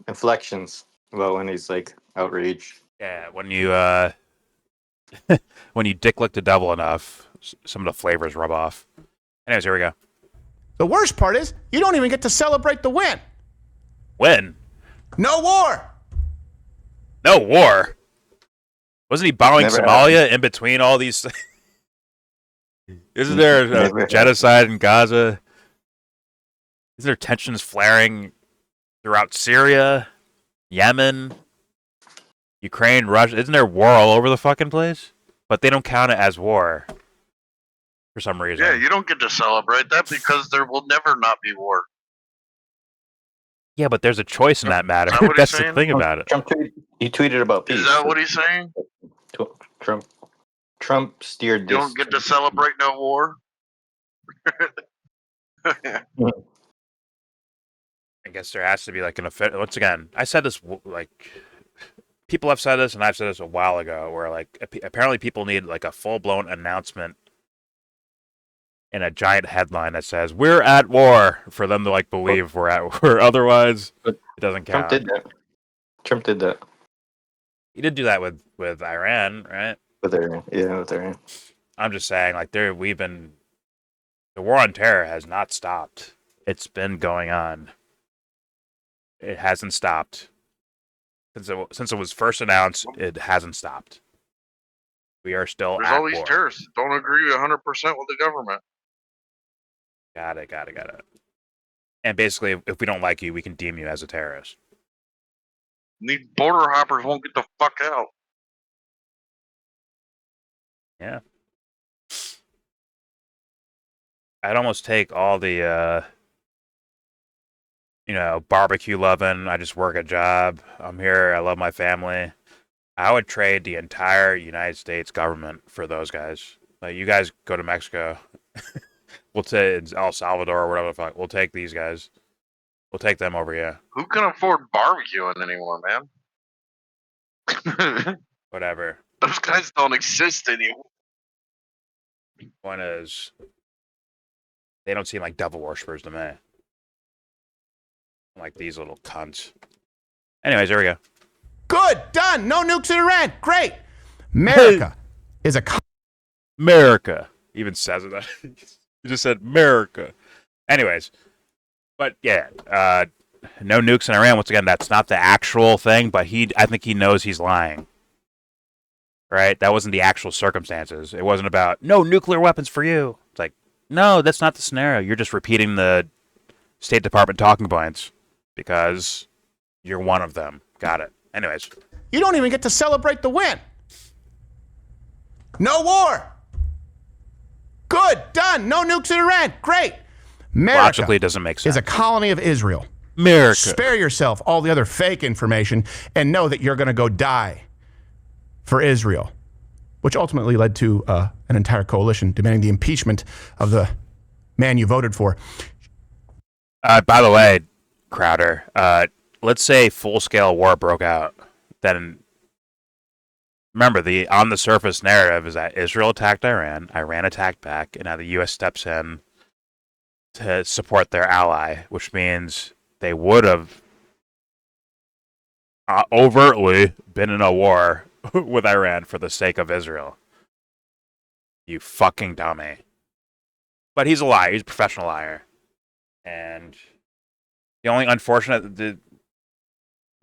inflections about when he's like outraged. Yeah, when you when you dick lick the devil enough, some of the flavors rub off. Anyways, here we go. The worst part is you don't even get to celebrate the win. Win? No war. No war? Wasn't he bombing Never Somalia happened. in between all these things? Isn't there a genocide in Gaza? Isn't there tensions flaring throughout Syria, Yemen, Ukraine, Russia? Isn't there war all over the fucking place? But they don't count it as war for some reason. Yeah, you don't get to celebrate that because there will never not be war. Yeah, but there's a choice in that matter. Is that what he's That's the saying? thing about it. He tweeted about peace. Is that what he's saying? Trump steered this. You don't get to celebrate no war? I guess there has to be like an official. Once again, I said this like people have said this, and I've said this a while ago. Where like apparently people need like a full blown announcement in a giant headline that says "We're at war" for them to like believe we're at war. Otherwise, it doesn't count. Trump did that. He did do that with Iran, right? With Iran. I'm just saying, like the war on terror has not stopped. It's been going on. It hasn't stopped. Since it was first announced, it hasn't stopped. We are still There's at all these war. terrorists that don't agree 100% with the government. Got it. And basically, if we don't like you, we can deem you as a terrorist. These border hoppers won't get the fuck out. Yeah. I'd almost take all the, barbecue loving. I just work a job. I'm here. I love my family. I would trade the entire United States government for those guys. Like, you guys go to Mexico. We'll take El Salvador or whatever the fuck. We'll take these guys. We'll take them over here. Who can afford barbecuing anymore, man? Whatever. Those guys don't exist anymore. Point is, they don't seem like devil worshippers to me. Like these little cunts. Anyways, here we go. Good, done. No nukes in Iran. Great. America is a... America. Even says it. You just said America. Anyways. But yeah, no nukes in Iran. Once again, that's not the actual thing, but I think he knows he's lying. Right? That wasn't the actual circumstances. It wasn't about, no nuclear weapons for you. It's like, no, that's not the scenario. You're just repeating the State Department talking points because you're one of them. Got it. Anyways. You don't even get to celebrate the win. No war. Good, done. No nukes in Iran. Great. America Logically, it doesn't make sense. is a colony of Israel. America. Spare yourself all the other fake information and know that you're going to go die for Israel, which ultimately led to an entire coalition demanding the impeachment of the man you voted for. By the way, Crowder, let's say full-scale war broke out. Then remember, the on the surface narrative is that Israel attacked Iran, Iran attacked back, and now the U.S. steps in to support their ally, which means they would have overtly been in a war with Iran for the sake of Israel. You fucking dummy. But he's a liar. He's a professional liar. And the only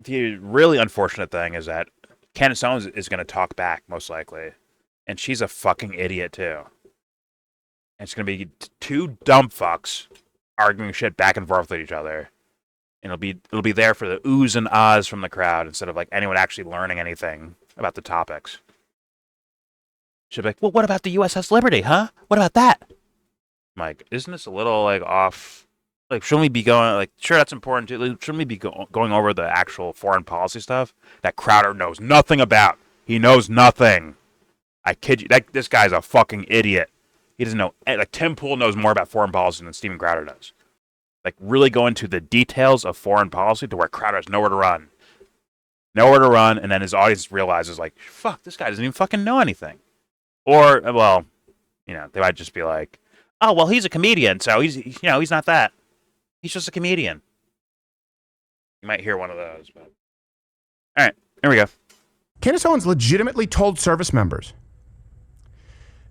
the really unfortunate thing is that Candace Owens is going to talk back, most likely. And she's a fucking idiot, too. And it's going to be two dumb fucks arguing shit back and forth with each other. And it'll be there for the oohs and ahs from the crowd instead of like anyone actually learning anything about the topics. She'll be like, well, what about the USS Liberty, huh? What about that? I'm like, isn't this a little like off? Like, shouldn't we be going, like, sure, that's important too. Like, shouldn't we be going over the actual foreign policy stuff that Crowder knows nothing about? He knows nothing. I kid you. This guy's a fucking idiot. He doesn't know. Like Tim Pool knows more about foreign policy than Steven Crowder does. Like really go into the details of foreign policy to where Crowder has nowhere to run. Nowhere to run, and then his audience realizes, like, fuck, this guy doesn't even fucking know anything. Or, well, they might just be like, oh, well, he's a comedian, so he's not that. He's just a comedian. You might hear one of those, but... All right, here we go. Candace Owens legitimately told service members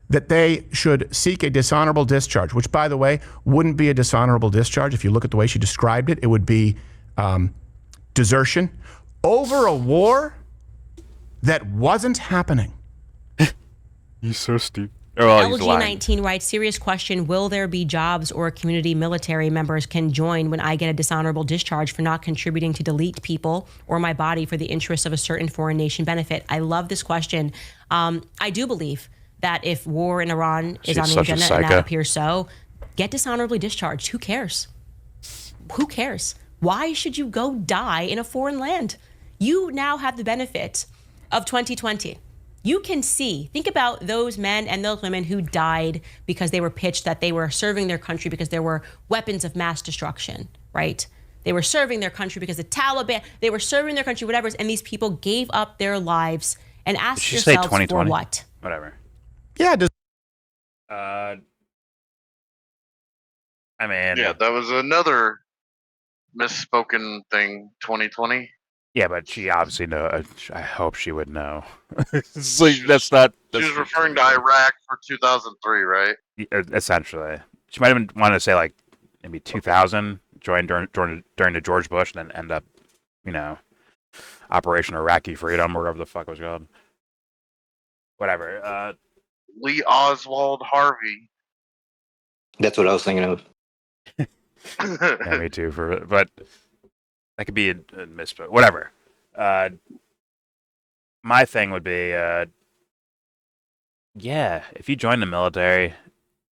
that they should seek a dishonorable discharge, which, by the way, wouldn't be a dishonorable discharge. If you look at the way she described it, it would be desertion over a war that wasn't happening. He's so stupid. LG19 writes, serious question, will there be jobs or community military members can join when I get a dishonorable discharge for not contributing to delete people or my body for the interests of a certain foreign nation benefit? I love this question. I do believe that if war in Iran is on the agenda, and that appears so, get dishonorably discharged. Who cares? Who cares? Why should you go die in a foreign land? You now have the benefit of 2020. You can see, think about those men and those women who died because they were pitched that they were serving their country because there were weapons of mass destruction, right? They were serving their country because the Taliban, they were serving their country, whatever, and these people gave up their lives. And ask yourselves for what? Whatever. Yeah. I mean... Yeah, that was another misspoken thing, 2020. Yeah, but she obviously knows. I hope she would know. It's like, that's not... She was referring to Iraq for 2003, right? Essentially. She might even want to say, like, maybe 2000, joined during the George Bush, and then end up, Operation Iraqi Freedom, or whatever the fuck it was called. Whatever. Lee Oswald Harvey. That's what I was thinking of. Yeah, me too. But that could be a misspoke. Whatever. My thing would be, if you join the military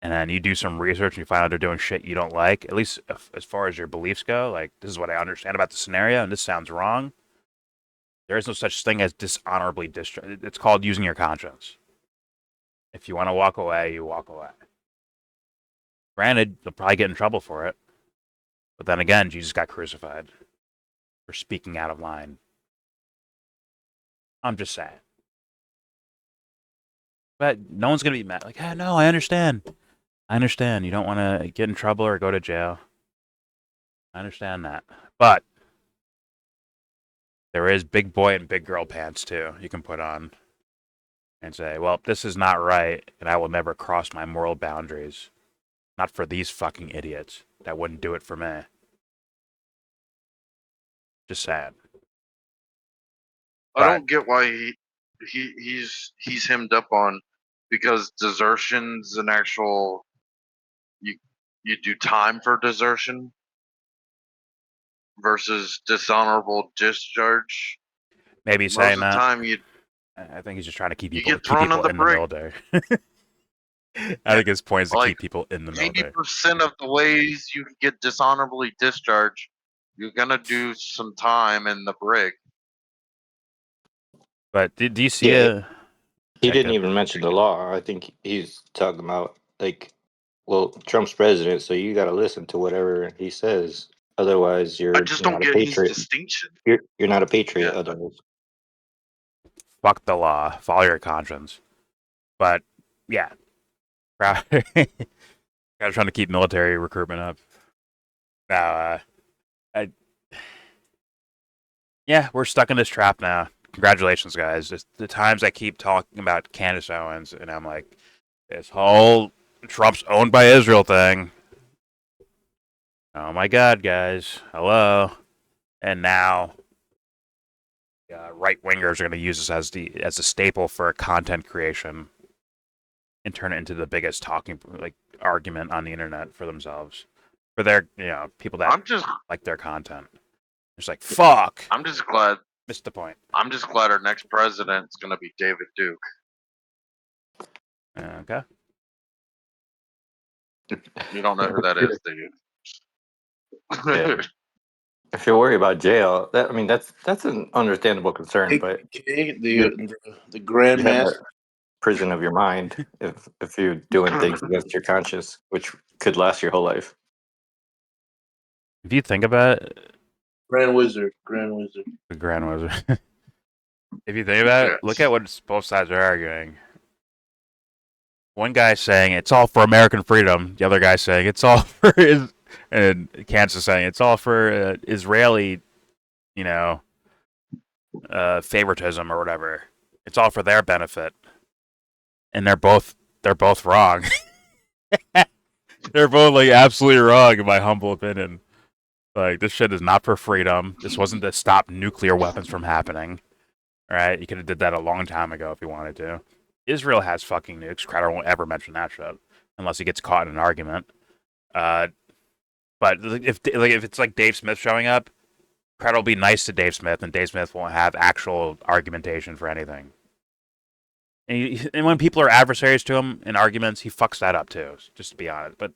and then you do some research and you find out they're doing shit you don't like, at least as far as your beliefs go, like, this is what I understand about the scenario, and this sounds wrong. There is no such thing as dishonorably discharged. It's called using your conscience. If you want to walk away, you walk away. Granted, you'll probably get in trouble for it. But then again, Jesus got crucified for speaking out of line. I'm just saying. But no one's going to be mad. Like, no, I understand. I understand. You don't want to get in trouble or go to jail. I understand that. But there is big boy and big girl pants, too, you can put on. And say, well, this is not right, and I will never cross my moral boundaries. Not for these fucking idiots that wouldn't do it for me. Just sad. I don't get why he's hemmed up on, because desertion's an actual, you do time for desertion versus dishonorable discharge. Maybe he's saying that. Time I think he's just trying to keep people in the military. I think his point is to keep people in the military. 80% of the ways you can get dishonorably discharged, you're gonna do some time in the brig. But do you see He didn't even mention the law. I think he's talking about, like, well, Trump's president, so you got to listen to whatever he says. Otherwise, you're I just don't get his distinction. You're not a patriot. Yeah. Otherwise, fuck the law. Follow your conscience. But yeah, guys trying to keep military recruitment up. Now, we're stuck in this trap now. Congratulations, guys. Just the times I keep talking about Candace Owens, and I'm like, this whole Trump's owned by Israel thing. Oh my God, guys. Hello. And now, right-wingers are going to use this as a staple for content creation and turn it into the biggest talking argument on the internet for themselves. For their, people that like their content. It's like, fuck. I'm just glad. Missed the point. I'm just glad our next president is going to be David Duke. Okay. You don't know who that is, do you? Yeah. If you're worried about jail, that's an understandable concern. But the Grandmaster. prison of your mind if you're doing things against your conscience, which could last your whole life. If you think about it, Grand Wizard. the Grand Wizard. If you think about it, look at what both sides are arguing. One guy saying it's all for American freedom. The other guy saying it's all for and Candace saying it's all for Israeli, favoritism or whatever. It's all for their benefit, and they're both wrong. They're both like absolutely wrong in my humble opinion. Like, this shit is not for freedom. This wasn't to stop nuclear weapons from happening. All right, you could have did that a long time ago if you wanted to. Israel has fucking nukes. Crowder won't ever mention that shit unless he gets caught in an argument. But if it's like Dave Smith showing up, Crowder will be nice to Dave Smith, and Dave Smith won't have actual argumentation for anything. And when people are adversaries to him in arguments, he fucks that up too. Just to be honest, but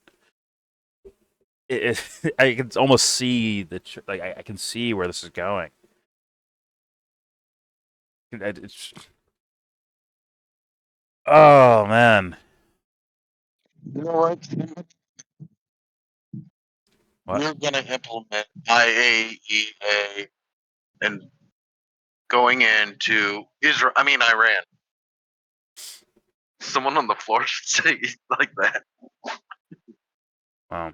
I can almost see I can see where this is going. Oh man. You know what? We're gonna implement IAEA and going into Iran. Someone on the floor should say it like that. Wow.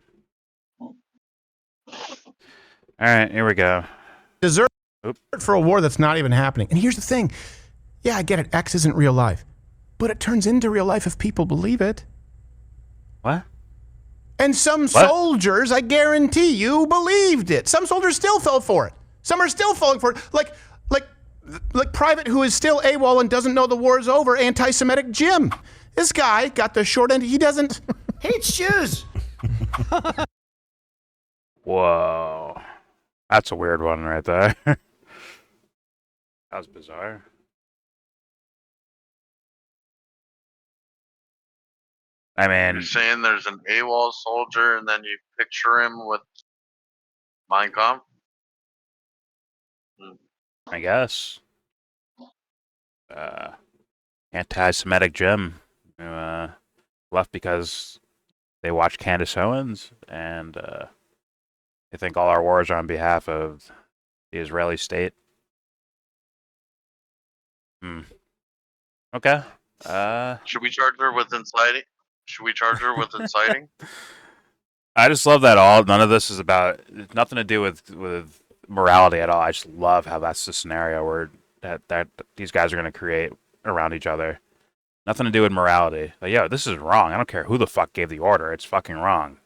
All right, here we go. Deserve for a war that's not even happening. And here's the thing. Yeah, I get it. X isn't real life. But it turns into real life if people believe it. What? And some soldiers, I guarantee you, believed it. Some soldiers still fell for it. Some are still falling for it. Like Private who is still AWOL and doesn't know the war is over, anti-Semitic Jim. This guy got the short end. He doesn't hates Jews. Whoa. That's a weird one right there. That was bizarre. I mean, You're saying there's an AWOL soldier and then you picture him with Mein Kampf? I guess. Anti-Semitic Jim who left because they watch Candace Owens and they think all our wars are on behalf of the Israeli state. Okay. Should we charge her with inciting? I just love that none of this is about, it's nothing to do with morality at all. I just love how that's the scenario where that these guys are going to create around each other. Nothing to do with morality. Like, yo, this is wrong. I don't care who the fuck gave the order. It's fucking wrong.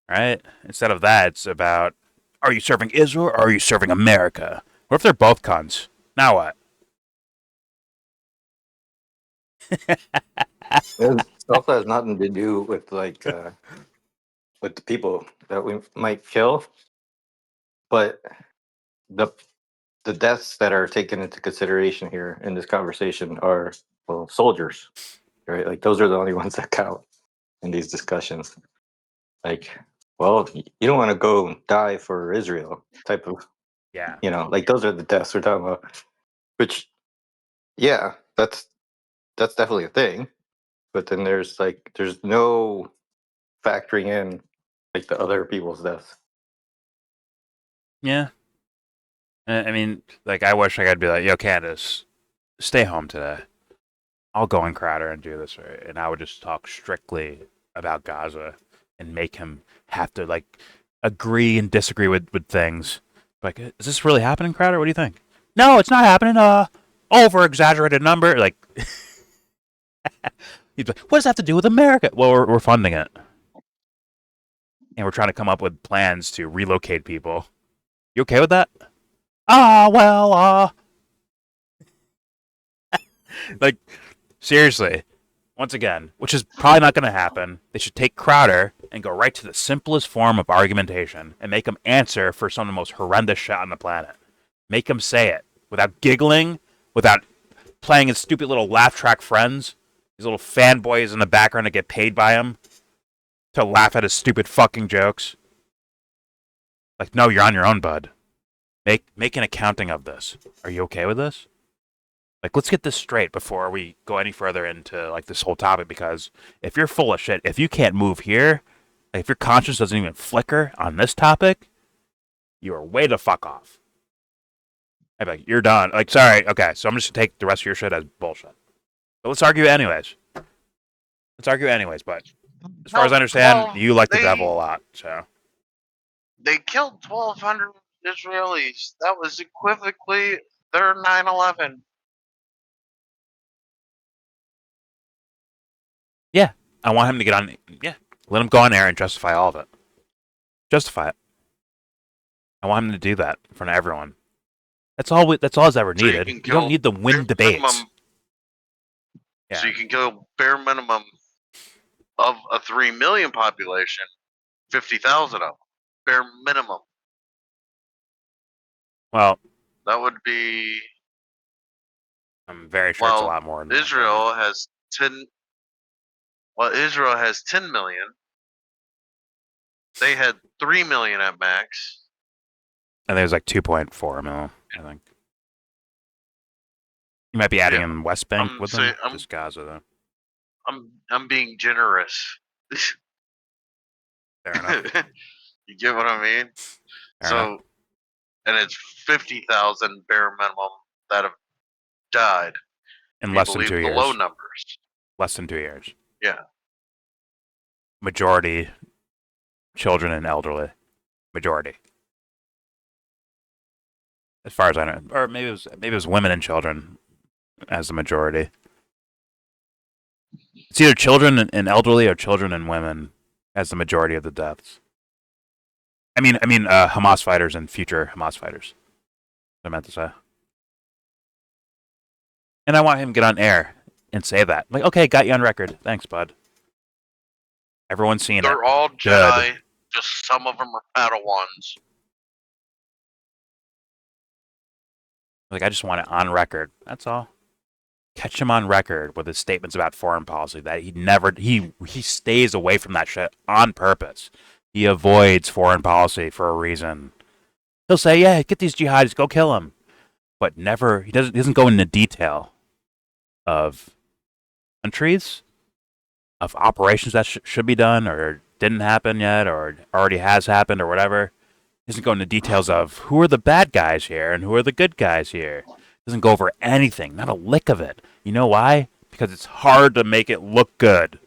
Right? Instead of that, it's about, are you serving Israel or are you serving America? What if they're both cunts? Now what? It also has nothing to do with with the people that we might kill, but the deaths that are taken into consideration here in this conversation are soldiers, right? Like those are the only ones that count in these discussions. Like, well, you don't want to go die for Israel type of, like those are the deaths we're talking about. Which, yeah, that's definitely a thing. But then there's no factoring in like the other people's deaths. Yeah. I mean, like, I wish I could be like, yo, Candace, stay home today. I'll go in Crowder and do this, right? And I would just talk strictly about Gaza and make him have to, like, agree and disagree with things. Like, is this really happening, Crowder? What do you think? No, it's not happening. Over-exaggerated number. Like, he'd be like, what does that have to do with America? Well, we're funding it. And we're trying to come up with plans to relocate people. You okay with that? Like, seriously, once again, which is probably not going to happen, they should take Crowder and go right to the simplest form of argumentation and make him answer for some of the most horrendous shit on the planet. Make him say it without giggling, without playing his stupid little laugh track friends, these little fanboys in the background that get paid by him to laugh at his stupid fucking jokes. Like, no, you're on your own, bud. Make an accounting of this. Are you okay with this? Like, let's get this straight before we go any further into like this whole topic. Because if you're full of shit, if you can't move here, like, if your conscience doesn't even flicker on this topic, you are way the fuck off. I'd be like, you're done. Like, sorry, okay, so I'm just gonna take the rest of your shit as bullshit. But let's argue anyways. But as far as I understand, you like the devil a lot, so. They killed 1,200 Israelis. That was equivocally their 9/11. Yeah, I want him to get on. Yeah, let him go on air and justify all of it. Justify it. I want him to do that in front of everyone. That's all. That's all that's ever needed. You don't need the win debates. Yeah. So you can kill bare minimum of a 3 million population, 50,000 of them. Bare minimum. Well, that would be. I'm very sure it's a lot more. Than Israel has 10. Well, Israel has 10 million. They had 3 million at max. And there's like 2.4 million, I think. You might be adding in West Bank with them. Just Gaza, though. I'm being generous. Fair enough. You get what I mean? Fair enough. And it's 50,000 bare minimum that have died. In less than 2 years. Low numbers. Less than 2 years. Yeah. Majority children and elderly. Majority. As far as I know, or maybe it was women and children as the majority. It's either children and elderly or children and women as the majority of the deaths. I mean, Hamas fighters and future Hamas fighters. What I meant to say. And I want him to get on air and say that. Like, okay, got you on record. Thanks, bud. Everyone's seen it. They're all Jedi. Just some of them are Padawans. Like, I just want it on record. That's all. Catch him on record with his statements about foreign policy that he stays away from that shit on purpose. He avoids foreign policy for a reason. He'll say, yeah, get these jihadis, go kill them. But never, he doesn't go into detail of countries, of operations that should be done or didn't happen yet or already has happened or whatever. He doesn't go into details of who are the bad guys here and who are the good guys here. Doesn't go over anything, not a lick of it. You know why? Because it's hard to make it look good.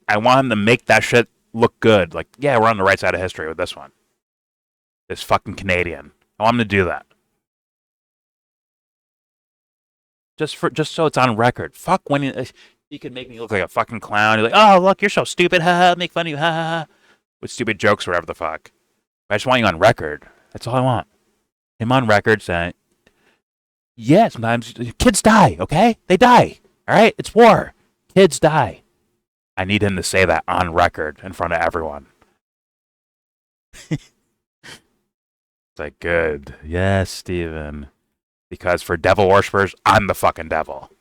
I want him to make that shit look good. Like, yeah, we're on the right side of history with this one. This fucking Canadian. I want him to do that. Just so it's on record. Fuck when you could make me look like a fucking clown. You're like, oh, look, you're so stupid. Ha ha. Make fun of you. Ha ha ha. With stupid jokes or whatever the fuck. I just want you on record. That's all I want. Him on record saying, yeah, sometimes kids die, okay? They die. All right? It's war. Kids die. I need him to say that on record in front of everyone. It's like, good. Yes, Steven. Because for devil worshippers, I'm the fucking devil.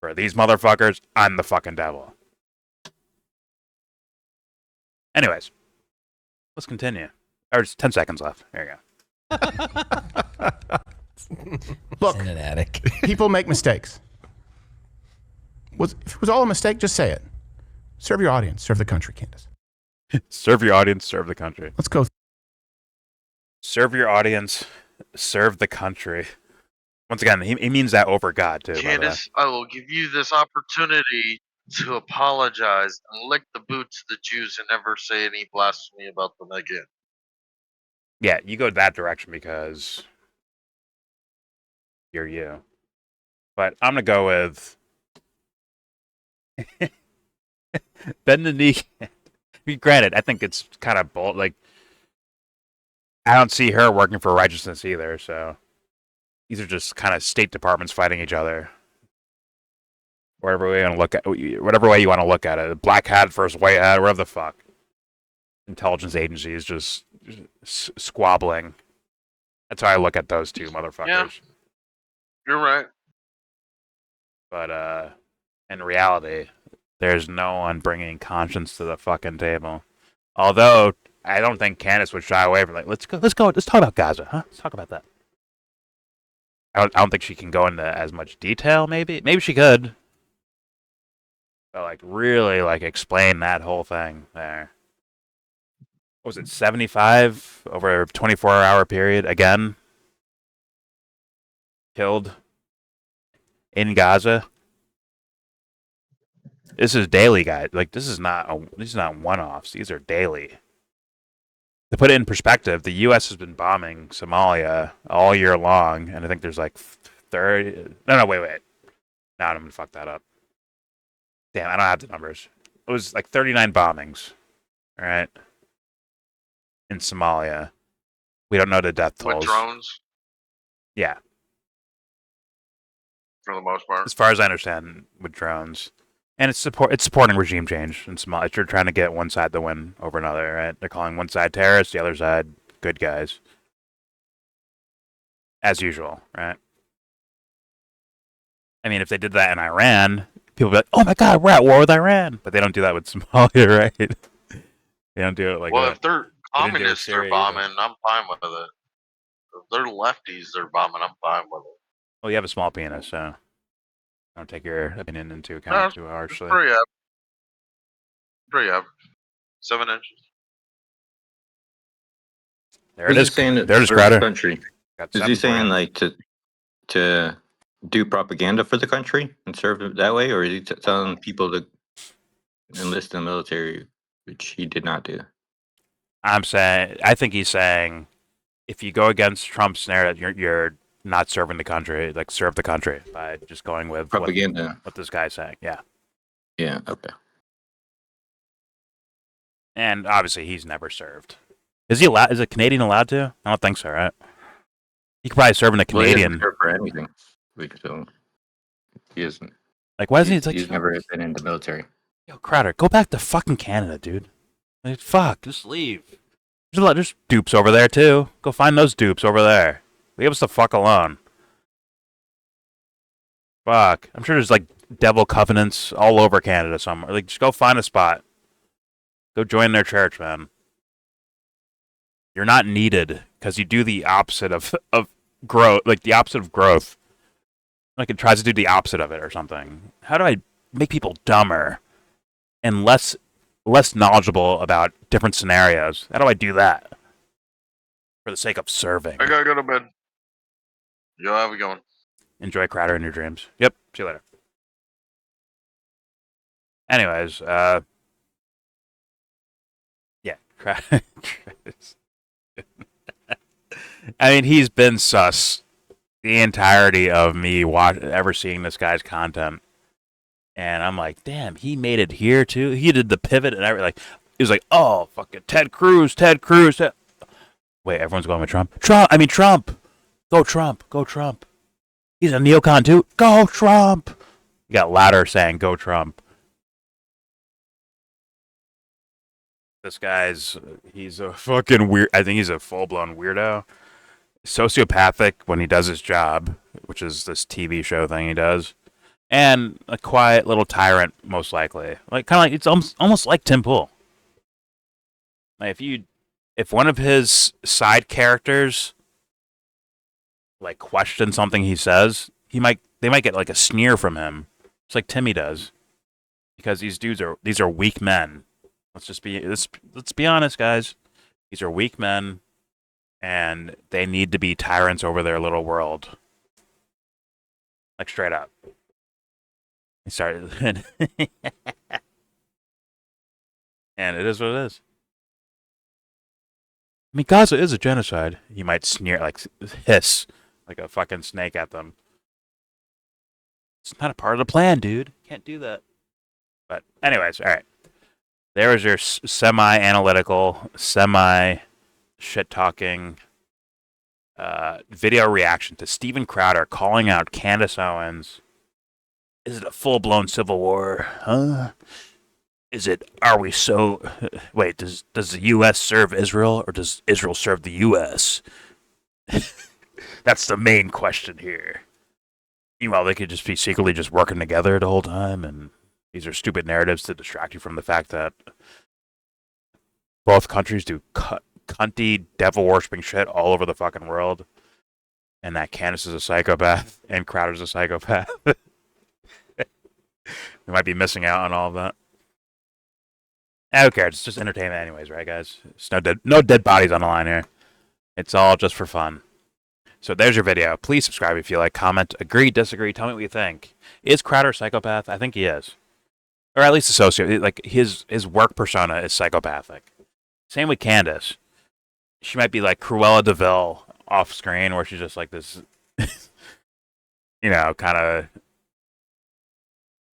For these motherfuckers, I'm the fucking devil. Anyways, let's continue. There's 10 seconds left. There you go. Look, in an attic. People make mistakes. If it was all a mistake, just say it. Serve your audience. Serve the country, Candace. Serve your audience. Serve the country. Let's go. Serve your audience. Serve the country. Once again, he means that over God, too. Candace, I will give you this opportunity to apologize and lick the boots of the Jews and never say any blasphemy about them again. Yeah, you go that direction because you're you. But I'm going to go with bend the knee. Granted, I think it's kind of bold. Like, I don't see her working for righteousness either, so these are just kind of state departments fighting each other. Whatever way you want to look at it. Black hat versus white hat, whatever the fuck. Intelligence agencies just squabbling. That's how I look at those two motherfuckers. Yeah, you're right. But in reality, there's no one bringing conscience to the fucking table. Although I don't think Candace would shy away from like, let's talk about Gaza, huh? Let's talk about that. I don't think she can go into as much detail. Maybe she could, but like really like explain that whole thing there. What was it 75 over a 24-hour period again? Killed in Gaza. This is daily, guys. Like these is not one-offs. These are daily. To put it in perspective, the U.S. has been bombing Somalia all year long, and I think there's like 30. No, wait. Now I'm gonna fuck that up. Damn, I don't have the numbers. It was like 39 bombings. All right, in Somalia. We don't know the death tolls. With drones? Yeah. For the most part. As far as I understand, with drones. And it's supporting regime change in Somalia. You're trying to get one side to win over another, right? They're calling one side terrorists, the other side good guys. As usual, right? I mean, if they did that in Iran, people would be like, oh my god, we're at war with Iran. But they don't do that with Somalia, right? They don't do it like that. Well, if they're communists they're bombing, I'm fine with it. If they're lefties they're bombing, I'm fine with it. Well, you have a small penis, so don't take your opinion into account too harshly. Pretty up. 7 inches. There it is. There's Crowder. Country. Is he saying like to do propaganda for the country and serve it that way, or is he telling people to enlist in the military, which he did not do? I think he's saying, if you go against Trump's narrative, you're not serving the country. Like, serve the country by just going with propaganda. What this guy's saying. Yeah. Yeah. Okay. And obviously, he's never served. Is he allowed? Is a Canadian allowed to? I don't think so, right? He could probably serve in a Canadian. He doesn't serve for anything. So he isn't. Like, why isn't he? Like, he's never been in the military. Yo, Crowder, go back to fucking Canada, dude. Like, fuck, just leave. There's dupes over there too. Go find those dupes over there. Leave us the fuck alone. Fuck, I'm sure there's like devil covenants all over Canada somewhere. Like, just go find a spot. Go join their church, man. You're not needed because you do the opposite of growth, like the opposite of growth. Like it tries to do the opposite of it or something. How do I make people dumber and less knowledgeable about different scenarios? How do I do that for the sake of serving? I gotta go to bed. Yo, how we going? Enjoy Crowder in your dreams. Yep. See you later. Anyways, yeah. I mean, he's been sus the entirety of me ever seeing this guy's content, and I'm like, damn, he made it here too. He did the pivot and everything. Like, he was like, oh, fucking Ted Cruz. Wait, everyone's going with Trump. Trump. Go Trump. He's a neocon too. Go Trump. You got louder saying go Trump. This he's a fucking weird. I think he's a full-blown weirdo. Sociopathic when he does his job, which is this TV show thing he does, and a quiet little tyrant, most likely. Like, kind of like, it's almost like Tim Pool. Like, if one of his side characters like question something he says, they might get like a sneer from him. It's like Timmy does, because these are weak men. Let's be honest, guys. These are weak men, and they need to be tyrants over their little world. Like, straight up. He started, and it is what it is. I mean, Gaza is a genocide. You might sneer, like hiss, like a fucking snake at them. It's not a part of the plan, dude. Can't do that. But anyways, all right. There is your semi-analytical, semi-shit-talking video reaction to Steven Crowder calling out Candace Owens. Is it a full-blown civil war? Huh? Are we so... Wait, does the U.S. serve Israel, or does Israel serve the U.S.? That's the main question here. Meanwhile, they could just be secretly just working together the whole time, and these are stupid narratives to distract you from the fact that both countries do cunty, devil-worshipping shit all over the fucking world. and that Candace is a psychopath and Crowder's a psychopath. We might be missing out on all of that. Who cares? It's just entertainment anyways, right, guys? There's no dead bodies on the line here. It's all just for fun. So there's your video. Please subscribe if you like. Comment, agree, disagree. Tell me what you think. Is Crowder a psychopath? I think he is. Or at least a sociopath. Like, his work persona is psychopathic. Same with Candace. She might be like Cruella de Vil off screen, where she's just like this, you know, kind of,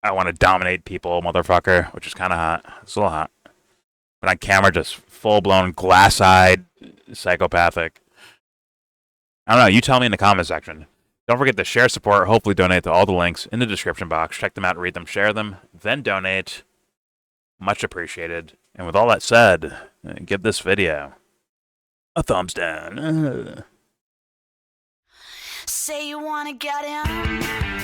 I want to dominate people, motherfucker, which is kind of hot. It's a little hot. But on camera, just full-blown, glass-eyed, psychopathic. I don't know. You tell me in the comment section. Don't forget to share, support, hopefully donate to all the links in the description box. Check them out, read them, share them, then donate. Much appreciated. And with all that said, give this video a thumbs down. Say you wanna get in.